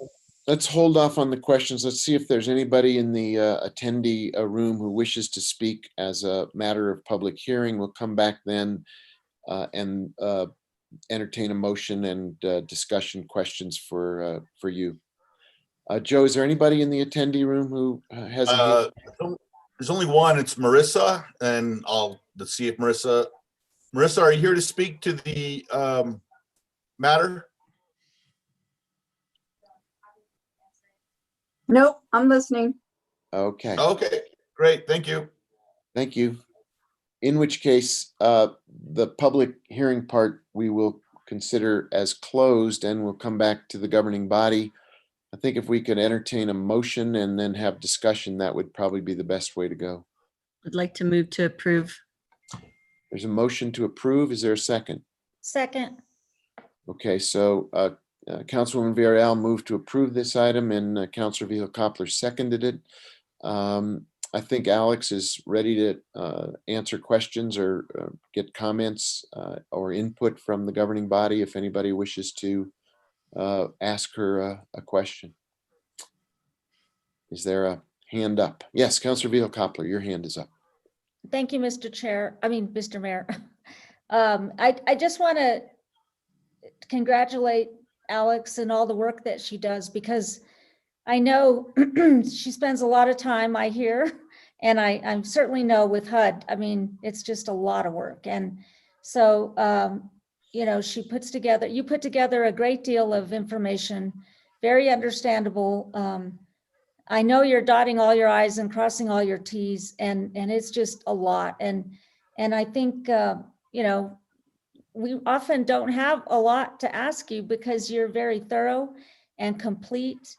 Let's hold off on the questions. Let's see if there's anybody in the attendee room who wishes to speak as a matter of public hearing. We'll come back then and entertain a motion and discussion questions for you. Joe, is there anybody in the attendee room who has a hand? There's only one. It's Marissa, and let's see if Marissa, are you here to speak to the matter? Nope, I'm listening. Okay. Okay, great. Thank you. Thank you. In which case, the public hearing part we will consider as closed, and we'll come back to the governing body. I think if we could entertain a motion and then have discussion, that would probably be the best way to go. I'd like to move to approve. There's a motion to approve. Is there a second? Second. Okay, so Councilwoman Villarreal moved to approve this item, and Councilor Vihel-Coppler seconded it. I think Alex is ready to answer questions or get comments or input from the governing body if anybody wishes to ask her a question. Is there a hand up? Yes, Councilor Vihel-Coppler, your hand is up. Thank you, Mr. Mayor. I just want to congratulate Alex and all the work that she does, because I know she spends a lot of time, I hear, and I certainly know with HUD, I mean, it's just a lot of work. And so, you know, you put together a great deal of information, very understandable. I know you're dotting all your I's and crossing all your T's, and it's just a lot. And I think, you know, we often don't have a lot to ask you because you're very thorough and complete.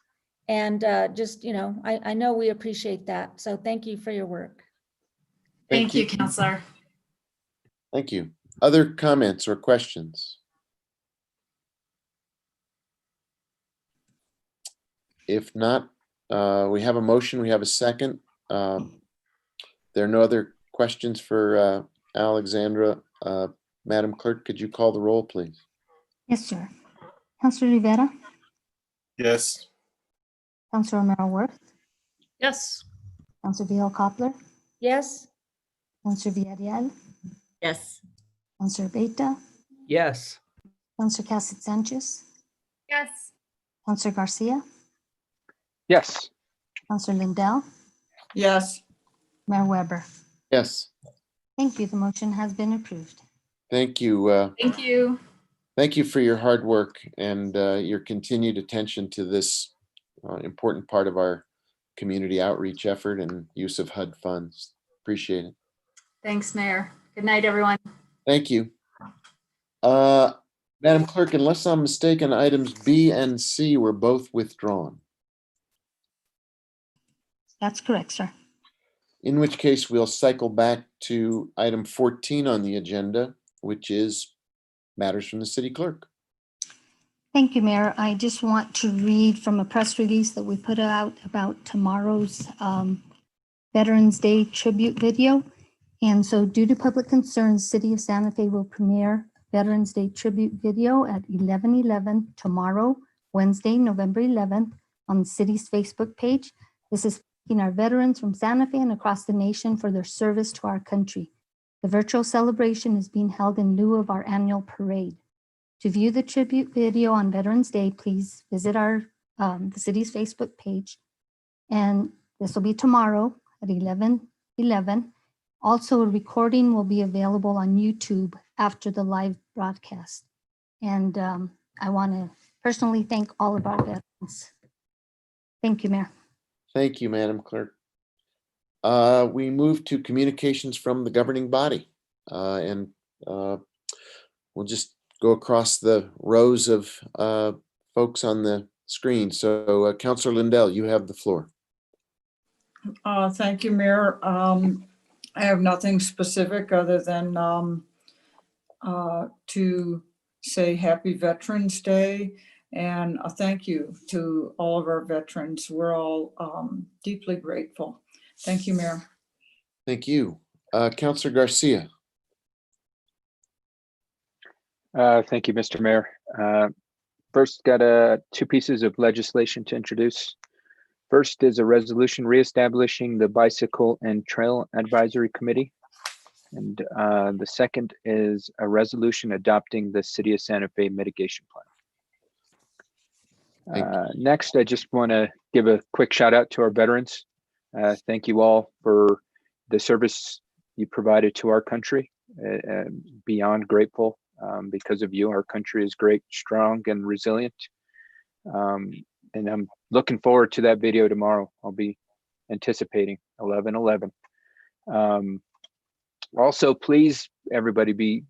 And just, you know, I know we appreciate that. So thank you for your work. Thank you, Counselor. Thank you. Other comments or questions? If not, we have a motion, we have a second. There are no other questions for Alexandra. Madam Clerk, could you call the roll, please? Yes, sir. Councilor Rivera, Yes. Councilor O'Mara-Worth, Yes. Councilor Vihel-Coppler, Yes. Councilor Villarreal, Yes. Councilor Beta, Yes. Councilor Cassett Sanchez, Yes. Councilor Garcia, Yes. Councilor Lindell, Yes. Mayor Weber. Yes. Thank you. The motion has been approved. Thank you. Thank you. Thank you for your hard work and your continued attention to this important part of our community outreach effort and use of HUD funds. Appreciate it. Thanks, Mayor. Good night, everyone. Thank you. Madam Clerk, unless I'm mistaken, items B and C were both withdrawn. That's correct, sir. In which case we'll cycle back to item 14 on the agenda, which is matters from the city clerk. Thank you, Mayor. I just want to read from a press release that we put out about tomorrow's Veterans Day tribute video. And so due to public concerns, City of Santa Fe will premiere Veterans Day tribute video at 11:11 tomorrow, Wednesday, November 11th, on the city's Facebook page. This is thanking our veterans from Santa Fe and across the nation for their service to our country. The virtual celebration is being held in lieu of our annual parade. To view the tribute video on Veterans Day, please visit the city's Facebook page. And this will be tomorrow at 11:11. Also, a recording will be available on YouTube after the live broadcast. And I want to personally thank all of our veterans. Thank you, Mayor. Thank you, Madam Clerk. We move to communications from the governing body. And we'll just go across the rows of folks on the screen. So Councilor Lindell, you have the floor. Thank you, Mayor. I have nothing specific other than to say Happy Veterans Day and a thank you to all of our veterans. We're all deeply grateful. Thank you, Mayor. Thank you. Councilor Garcia. Thank you, Mr. Mayor. First, got two pieces of legislation to introduce. First is a resolution reestablishing the Bicycle and Trail Advisory Committee. And the second is a resolution adopting the City of Santa Fe mitigation plan. Next, I just want to give a quick shout out to our veterans. Thank you all for the service you provided to our country. Beyond grateful. Because of you, our country is great, strong, and resilient. And I'm looking forward to that video tomorrow. I'll be anticipating 11:11. Also, please, everybody, be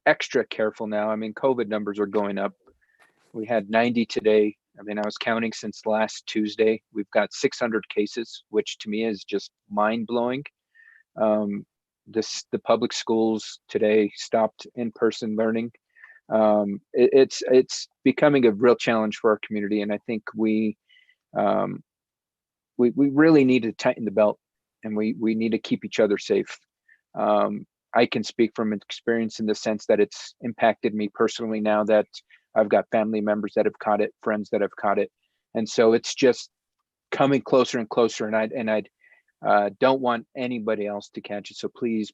extra careful now. I mean, COVID numbers are going up. We had 90 today. I mean, I was counting since last Tuesday. We've got 600 cases, which to me is just mind blowing. The public schools today stopped in-person learning. It's becoming a real challenge for our community, and I think we really need to tighten the belt, and we need to keep each other safe. I can speak from experience in the sense that it's impacted me personally now that I've got family members that have caught it, friends that have caught it, and so it's just coming closer and closer. And I don't want anybody else to catch it. So please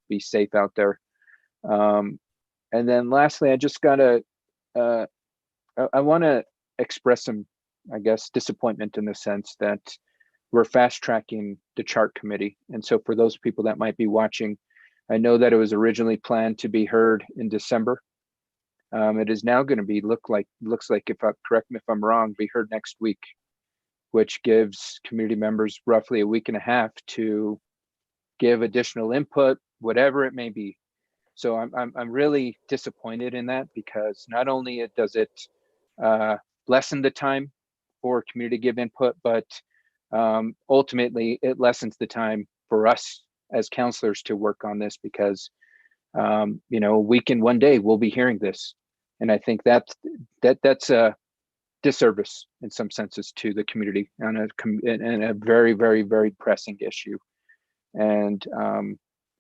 be safe out there. And then lastly, I just gotta, I want to express some, I guess, disappointment in the sense that we're fast tracking the chart committee. And so for those people that might be watching, I know that it was originally planned to be heard in December. It is now going to be looks like, if I correct me if I'm wrong, be heard next week, which gives community members roughly a week and a half to give additional input, whatever it may be. So I'm really disappointed in that, because not only does it lessen the time for community to give input, but ultimately it lessens the time for us as counselors to work on this, because a week and one day we'll be hearing this, and I think that's a disservice in some senses to the community on a very, very, very pressing issue. And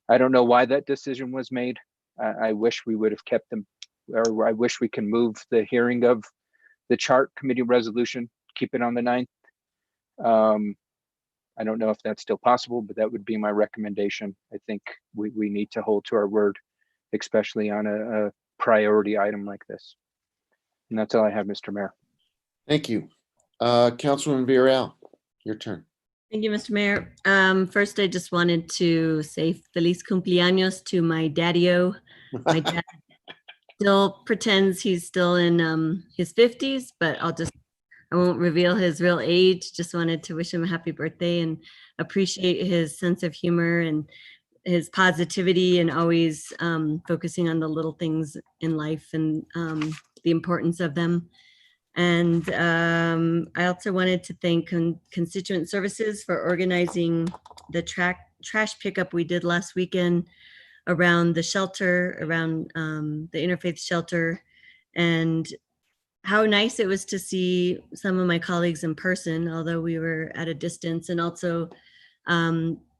I don't know why that decision was made. I wish we would have kept them, or I wish we can move the hearing of the chart committee resolution, keep it on the 9th. I don't know if that's still possible, but that would be my recommendation. I think we need to hold to our word, especially on a priority item like this. And that's all I have, Mr. Mayor. Thank you. Councilwoman Villarreal, your turn. Thank you, Mr. Mayor. First, I just wanted to say Feliz cumpleaños to my daddy-o. My dad still pretends he's still in his 50s, but I won't reveal his real age. Just wanted to wish him a happy birthday and appreciate his sense of humor and his positivity, and always focusing on the little things in life and the importance of them. And I also wanted to thank Constituent Services for organizing the trash pickup we did last weekend around the shelter, around the interfaith shelter, and how nice it was to see some of my colleagues in person, although we were at a distance, and also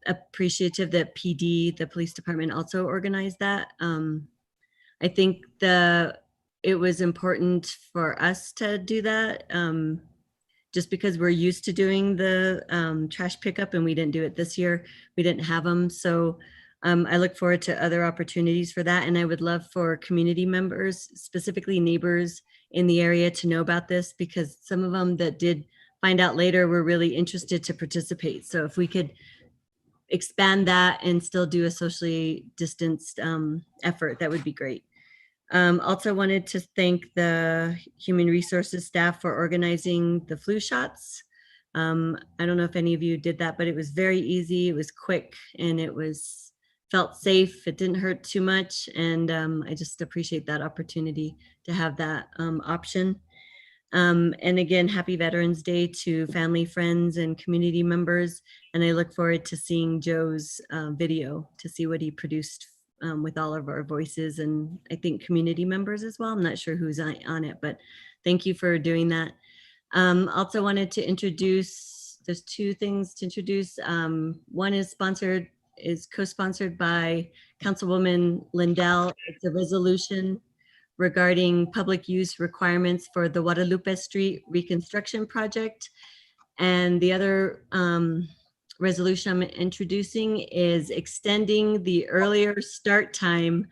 appreciative that PD, the police department, also organized that. I think it was important for us to do that, just because we're used to doing the trash pickup and we didn't do it this year. We didn't have them. So I look forward to other opportunities for that. And I would love for community members, specifically neighbors in the area, to know about this, because some of them that did find out later were really interested to participate. So if we could expand that and still do a socially distanced effort, that would be great. Also wanted to thank the human resources staff for organizing the flu shots. I don't know if any of you did that, but it was very easy. It was quick and felt safe. It didn't hurt too much. And I just appreciate that opportunity to have that option. And again, happy Veterans Day to family, friends, and community members. And I look forward to seeing Joe's video to see what he produced with all of our voices, and I think community members as well. I'm not sure who's on it, but thank you for doing that. Also wanted to introduce, there's two things to introduce. One is co-sponsored by Councilwoman Lindell. It's a resolution regarding public use requirements for the Guadalupe Street reconstruction project. And the other resolution I'm introducing is extending the earlier start time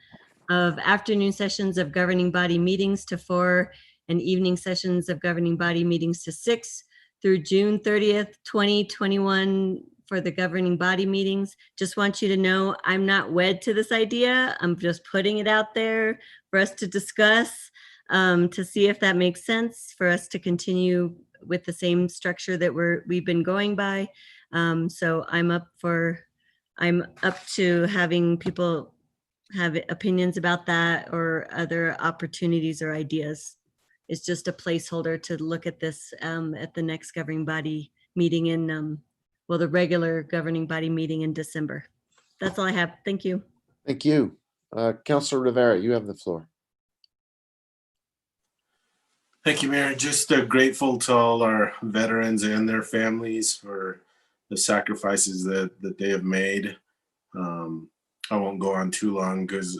of afternoon sessions of governing body meetings to 4 and evening sessions of governing body meetings to 6 through June 30th, 2021 for the governing body meetings. Just want you to know I'm not wed to this idea. I'm just putting it out there for us to discuss, to see if that makes sense for us to continue with the same structure that we've been going by. So I'm up to having people have opinions about that or other opportunities or ideas. It's just a placeholder to look at this at the next governing body meeting in, the regular governing body meeting in December. That's all I have. Thank you. Thank you. Councilor Rivera, you have the floor. Thank you, Mayor. Just grateful to all our veterans and their families for the sacrifices that they have made. I won't go on too long because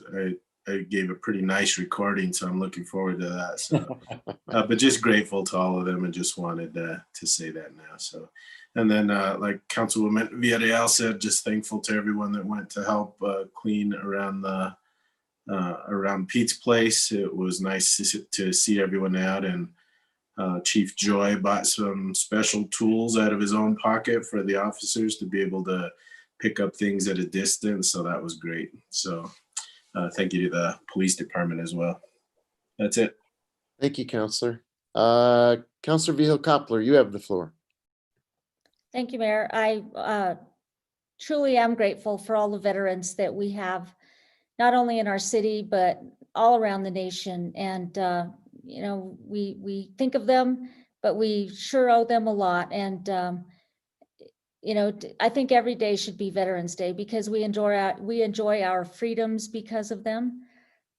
I gave a pretty nice recording, so I'm looking forward to that. So, but just grateful to all of them, and just wanted to say that now. So, and then like Councilwoman Villarreal said, just thankful to everyone that went to help clean around around Pete's place. It was nice to see everyone out, and Chief Joy bought some special tools out of his own pocket for the officers to be able to pick up things at a distance. So that was great. So thank you to the police department as well. That's it. Thank you, Councilor. Councilor Vihil-Coppler, you have the floor. Thank you, Mayor. I truly am grateful for all the veterans that we have, not only in our city, but all around the nation. And, you know, we think of them, but we sure owe them a lot. And, you know, I think every day should be Veterans Day because we enjoy our freedoms because of them.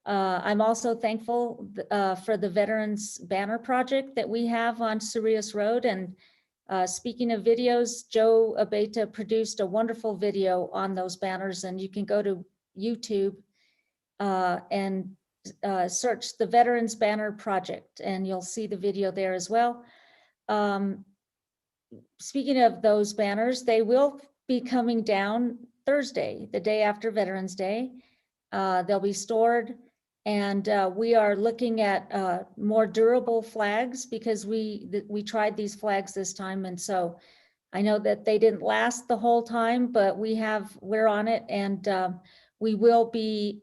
I'm also thankful for the Veterans Banner Project that we have on Cerrillos Road. And speaking of videos, Joe Abeta produced a wonderful video on those banners, and you can go to YouTube and search the Veterans Banner Project, and you'll see the video there as well. Speaking of those banners, they will be coming down Thursday, the day after Veterans Day. They'll be stored, and we are looking at more durable flags because we tried these flags this time, and so I know that they didn't last the whole time, but we're on it, and we will be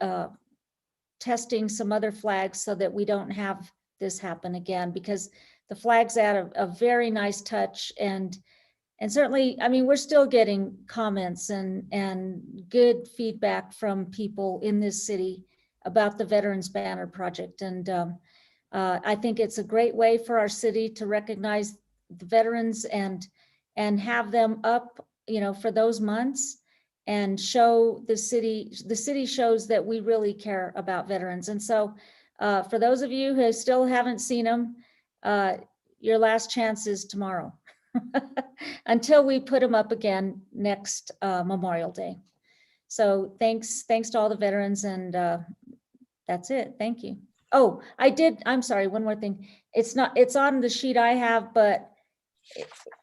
testing some other flags so that we don't have this happen again, because the flags add a very nice touch, and certainly, I mean, we're still getting comments and good feedback from people in this city about the Veterans Banner Project. And I think it's a great way for our city to recognize the veterans and have them up, for those months and show the city shows that we really care about veterans. And so for those of you who still haven't seen them, your last chance is tomorrow until we put them up again next Memorial Day. So thanks to all the veterans, and that's it. Thank you. Oh, I'm sorry, one more thing. It's on the sheet I have, but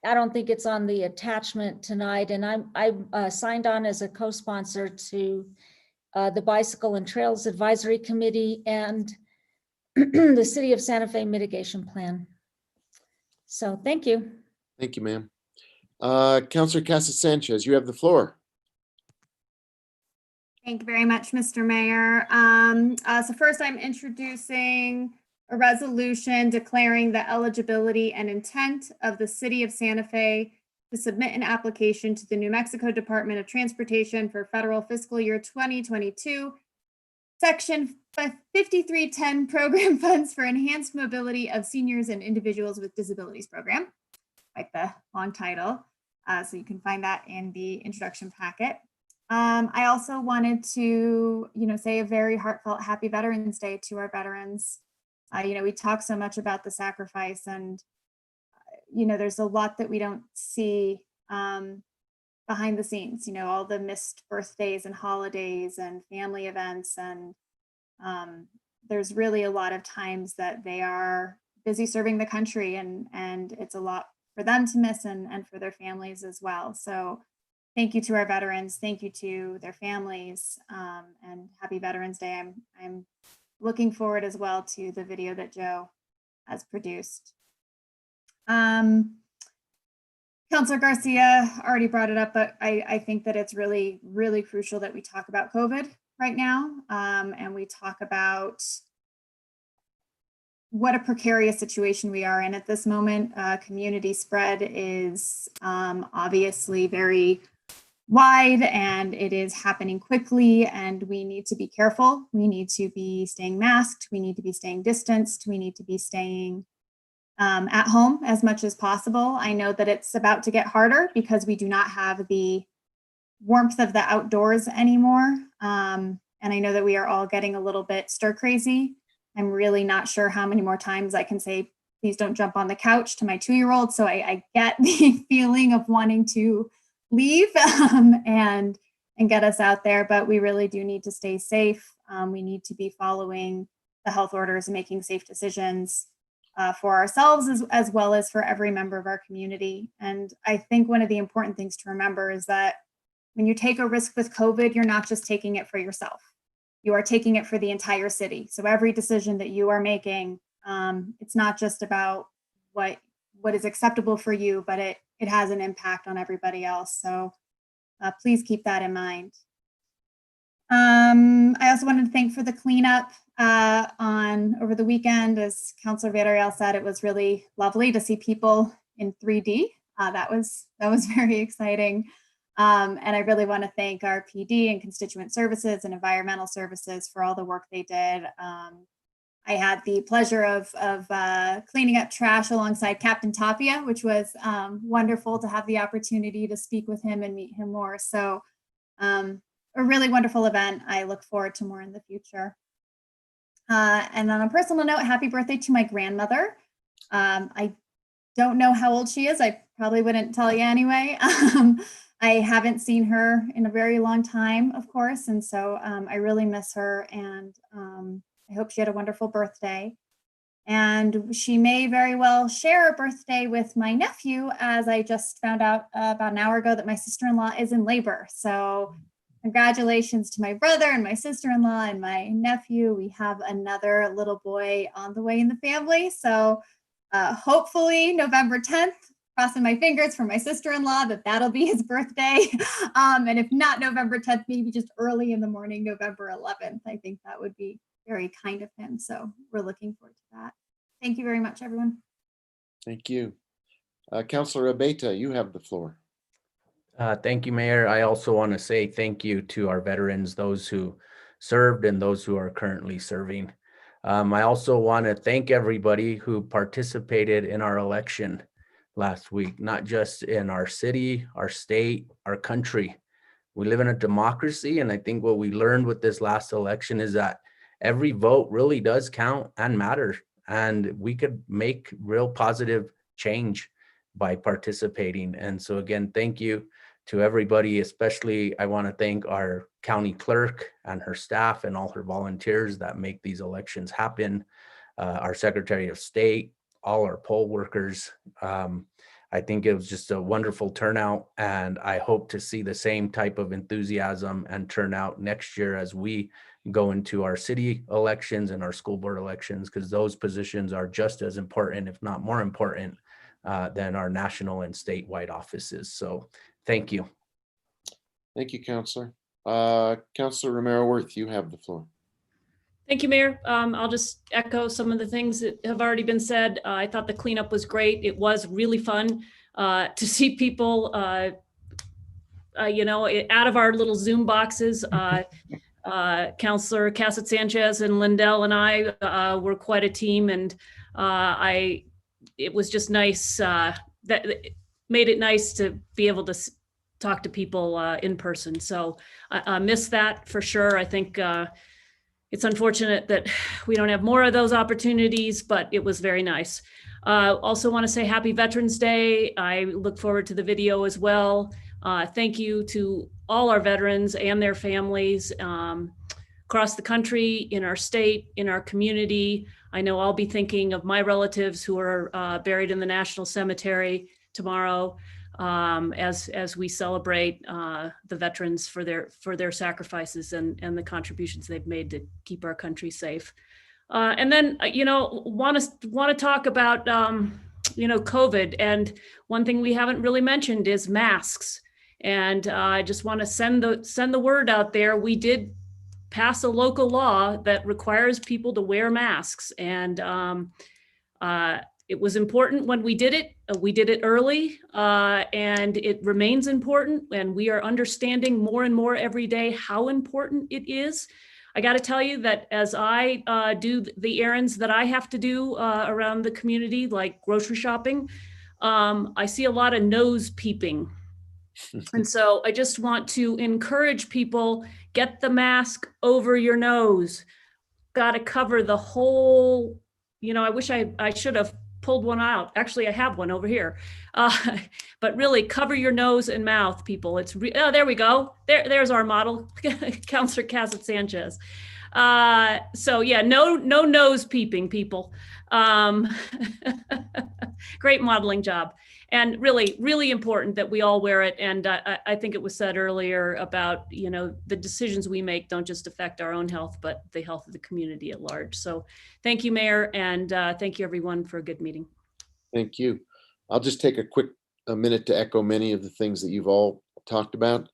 I don't think it's on the attachment tonight. And I signed on as a co-sponsor to the Bicycle and Trails Advisory Committee and the City of Santa Fe Mitigation Plan. So thank you. Thank you, ma'am. Councilor Casa Sanchez, you have the floor. Thank you very much, Mr. Mayor. So first, I'm introducing a resolution declaring the eligibility and intent of the City of Santa Fe to submit an application to the New Mexico Department of Transportation for federal fiscal year 2022, Section 5310 Program Funds for Enhanced Mobility of Seniors and Individuals with Disabilities Program, like the long title. So you can find that in the introduction packet. I also wanted to, say a very heartfelt Happy Veterans Day to our veterans. We talk so much about the sacrifice, and, there's a lot that we don't see behind the scenes, all the missed birthdays and holidays and family events. And there's really a lot of times that they are busy serving the country, and it's a lot for them to miss and for their families as well. So thank you to our veterans. Thank you to their families, and Happy Veterans Day. I'm looking forward as well to the video that Joe has produced. Councilor Garcia already brought it up, but I think that it's really, really crucial that we talk about COVID right now, and we talk about what a precarious situation we are in at this moment. Community spread is obviously very wide, and it is happening quickly, and we need to be careful. We need to be staying masked. We need to be staying distanced. We need to be staying at home as much as possible. I know that it's about to get harder because we do not have the warmth of the outdoors anymore. And I know that we are all getting a little bit stir crazy. I'm really not sure how many more times I can say, please don't jump on the couch to my 2-year-old. So I get the feeling of wanting to leave and get us out there, but we really do need to stay safe. We need to be following the health orders and making safe decisions for ourselves as well as for every member of our community. And I think one of the important things to remember is that when you take a risk with COVID, you're not just taking it for yourself. You are taking it for the entire city. So every decision that you are making, it's not just about what is acceptable for you, but it has an impact on everybody else. So please keep that in mind. I also wanted to thank for the cleanup over the weekend. As Councilor Villarreal said, it was really lovely to see people in 3D. That was very exciting. And I really want to thank our PD and constituent services and environmental services for all the work they did. I had the pleasure of cleaning up trash alongside Captain Tapia, which was wonderful to have the opportunity to speak with him and meet him more. So a really wonderful event. I look forward to more in the future. And on a personal note, happy birthday to my grandmother. I don't know how old she is. I probably wouldn't tell you anyway. I haven't seen her in a very long time, of course. And so I really miss her, and I hope she had a wonderful birthday. And she may very well share a birthday with my nephew, as I just found out about an hour ago that my sister-in-law is in labor. So congratulations to my brother and my sister-in-law and my nephew. We have another little boy on the way in the family. So hopefully November 10th, crossing my fingers for my sister-in-law that'll be his birthday. And if not November 10th, maybe just early in the morning, November 11th. I think that would be very kind of him. So we're looking forward to that. Thank you very much, everyone. Thank you. Councilor Abeyta, you have the floor. Thank you, Mayor. I also want to say thank you to our veterans, those who served and those who are currently serving. I also want to thank everybody who participated in our election last week, not just in our city, our state, our country. We live in a democracy, and I think what we learned with this last election is that every vote really does count and matter, and we could make real positive change by participating. And so again, thank you to everybody. Especially I want to thank our county clerk and her staff and all her volunteers that make these elections happen, our Secretary of State, all our poll workers. I think it was just a wonderful turnout, and I hope to see the same type of enthusiasm and turnout next year as we go into our city elections and our school board elections, because those positions are just as important, if not more important, than our national and statewide offices. So thank you. Thank you, Councillor. Councillor Romero-Worth, you have the floor. Thank you, Mayor. I'll just echo some of the things that have already been said. I thought the cleanup was great. It was really fun to see people, out of our little Zoom boxes. Councillor Cassett Sanchez and Lindell and I were quite a team, and it was just nice. That it made it nice to be able to talk to people in person. So I miss that for sure. I think it's unfortunate that we don't have more of those opportunities, but it was very nice. Also want to say Happy Veterans Day. I look forward to the video as well. Thank you to all our veterans and their families across the country, in our state, in our community. I know I'll be thinking of my relatives who are buried in the National Cemetery tomorrow as we celebrate the veterans for their sacrifices and the contributions they've made to keep our country safe. And then, want to talk about, COVID. And one thing we haven't really mentioned is masks. And I just want to send the word out there. We did pass a local law that requires people to wear masks. And it was important when we did it. We did it early, and it remains important. And we are understanding more and more every day how important it is. I got to tell you that as I do the errands that I have to do around the community, like grocery shopping, I see a lot of nose peeping. And so I just want to encourage people, get the mask over your nose. Got to cover the whole, I wish I should have pulled one out. Actually, I have one over here. But really cover your nose and mouth, people. Oh, there we go. There's our model, Councillor Cassett Sanchez. So yeah, no nose peeping, people. Great modeling job. And really, really important that we all wear it. And I think it was said earlier about, the decisions we make don't just affect our own health, but the health of the community at large. So thank you, Mayor, and thank you, everyone, for a good meeting. Thank you. I'll just take a minute to echo many of the things that you've all talked about.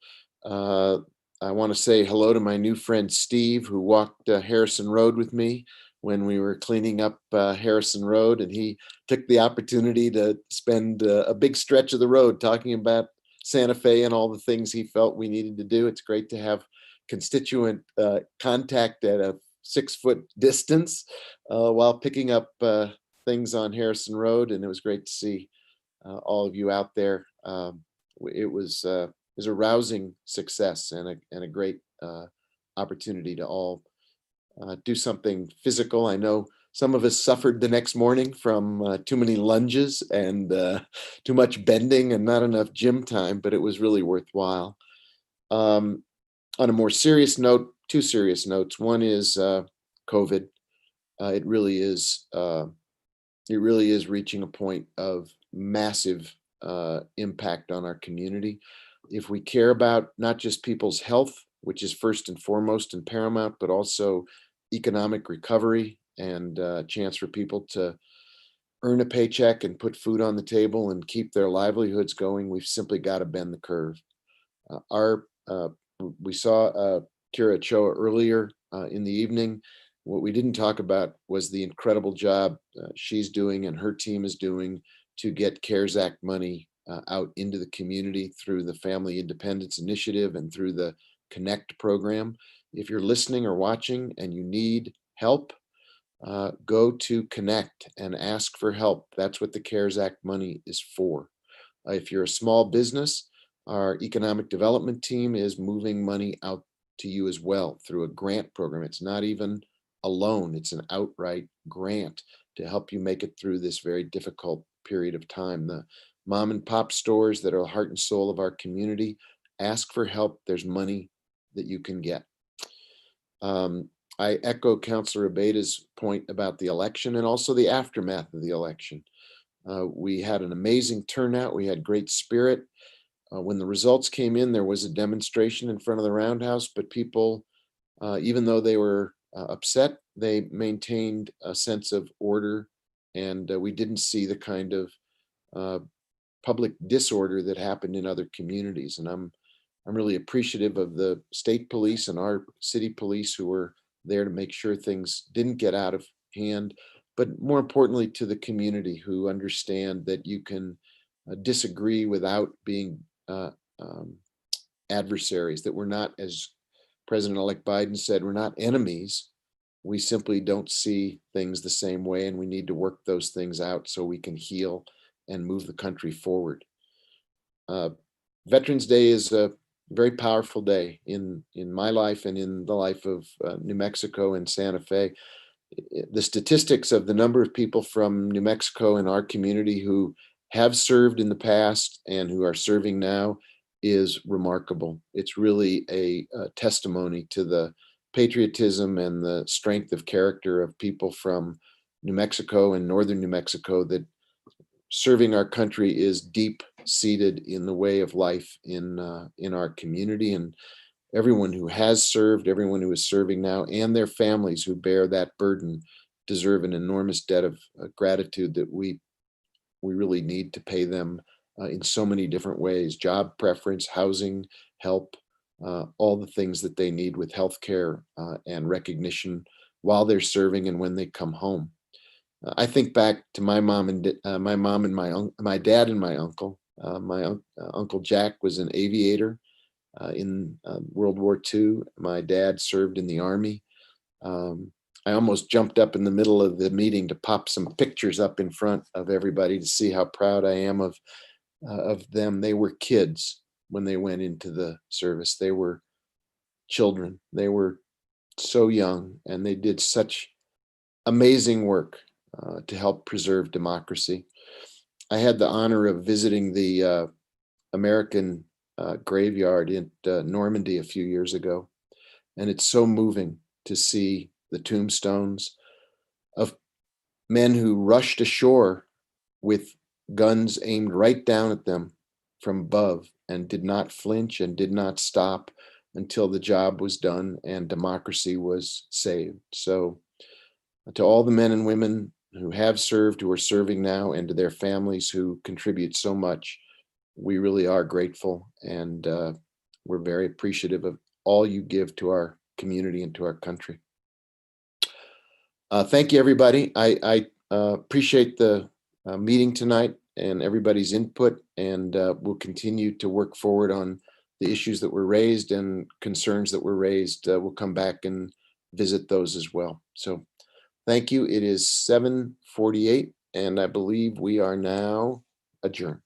I want to say hello to my new friend, Steve, who walked Harrison Road with me when we were cleaning up Harrison Road, and he took the opportunity to spend a big stretch of the road talking about Santa Fe and all the things he felt we needed to do. It's great to have constituent contact at a 6-foot distance while picking up things on Harrison Road, and it was great to see all of you out there. It was a rousing success and a great opportunity to all do something physical. I know some of us suffered the next morning from too many lunges and too much bending and not enough gym time, but it was really worthwhile. On a more serious note, 2 serious notes. One is COVID. It really is reaching a point of massive impact on our community. If we care about not just people's health, which is first and foremost and paramount, but also economic recovery and a chance for people to earn a paycheck and put food on the table and keep their livelihoods going, we've simply got to bend the curve. We saw Kira Ochoa earlier in the evening. What we didn't talk about was the incredible job she's doing and her team is doing to get CARES Act money out into the community through the Family Independence Initiative and through the Connect program. If you're listening or watching and you need help, go to Connect and ask for help. That's what the CARES Act money is for. If you're a small business, our economic development team is moving money out to you as well through a grant program. It's not even a loan, it's an outright grant to help you make it through this very difficult period of time. The mom and pop stores that are the heart and soul of our community, ask for help. There's money that you can get. I echo Councilor Abeda's point about the election and also the aftermath of the election. We had an amazing turnout. We had great spirit. When the results came in, there was a demonstration in front of the Roundhouse, but people, even though they were upset, they maintained a sense of order, and we didn't see the kind of public disorder that happened in other communities. And I'm really appreciative of the state police and our city police who were there to make sure things didn't get out of hand, but more importantly to the community who understand that you can disagree without being adversaries, that we're not, as President-elect Biden said, we're not enemies. We simply don't see things the same way, and we need to work those things out so we can heal and move the country forward. Veterans Day is a very powerful day in my life and in the life of New Mexico and Santa Fe. The statistics of the number of people from New Mexico in our community who have served in the past and who are serving now is remarkable. It's really a testimony to the patriotism and the strength of character of people from New Mexico and northern New Mexico, that serving our country is deep seated in the way of life in our community. And everyone who has served, everyone who is serving now, and their families who bear that burden deserve an enormous debt of gratitude that we really need to pay them in so many different ways: job preference, housing, help, all the things that they need with healthcare and recognition while they're serving and when they come home. I think back to my mom and my dad and my uncle. My Uncle Jack was an aviator in World War II. My dad served in the Army. I almost jumped up in the middle of the meeting to pop some pictures up in front of everybody to see how proud I am of them. They were kids when they went into the service. They were children. They were so young, and they did such amazing work to help preserve democracy. I had the honor of visiting the American graveyard in Normandy a few years ago, and it's so moving to see the tombstones of men who rushed ashore with guns aimed right down at them from above and did not flinch and did not stop until the job was done and democracy was saved. So to all the men and women who have served, who are serving now, and to their families who contribute so much, we really are grateful, and we're very appreciative of all you give to our community and to our country. Thank you, everybody. I appreciate the meeting tonight and everybody's input, and we'll continue to work forward on the issues that were raised and concerns that were raised. We'll come back and visit those as well. So thank you. It is 7:48, and I believe we are now adjourned.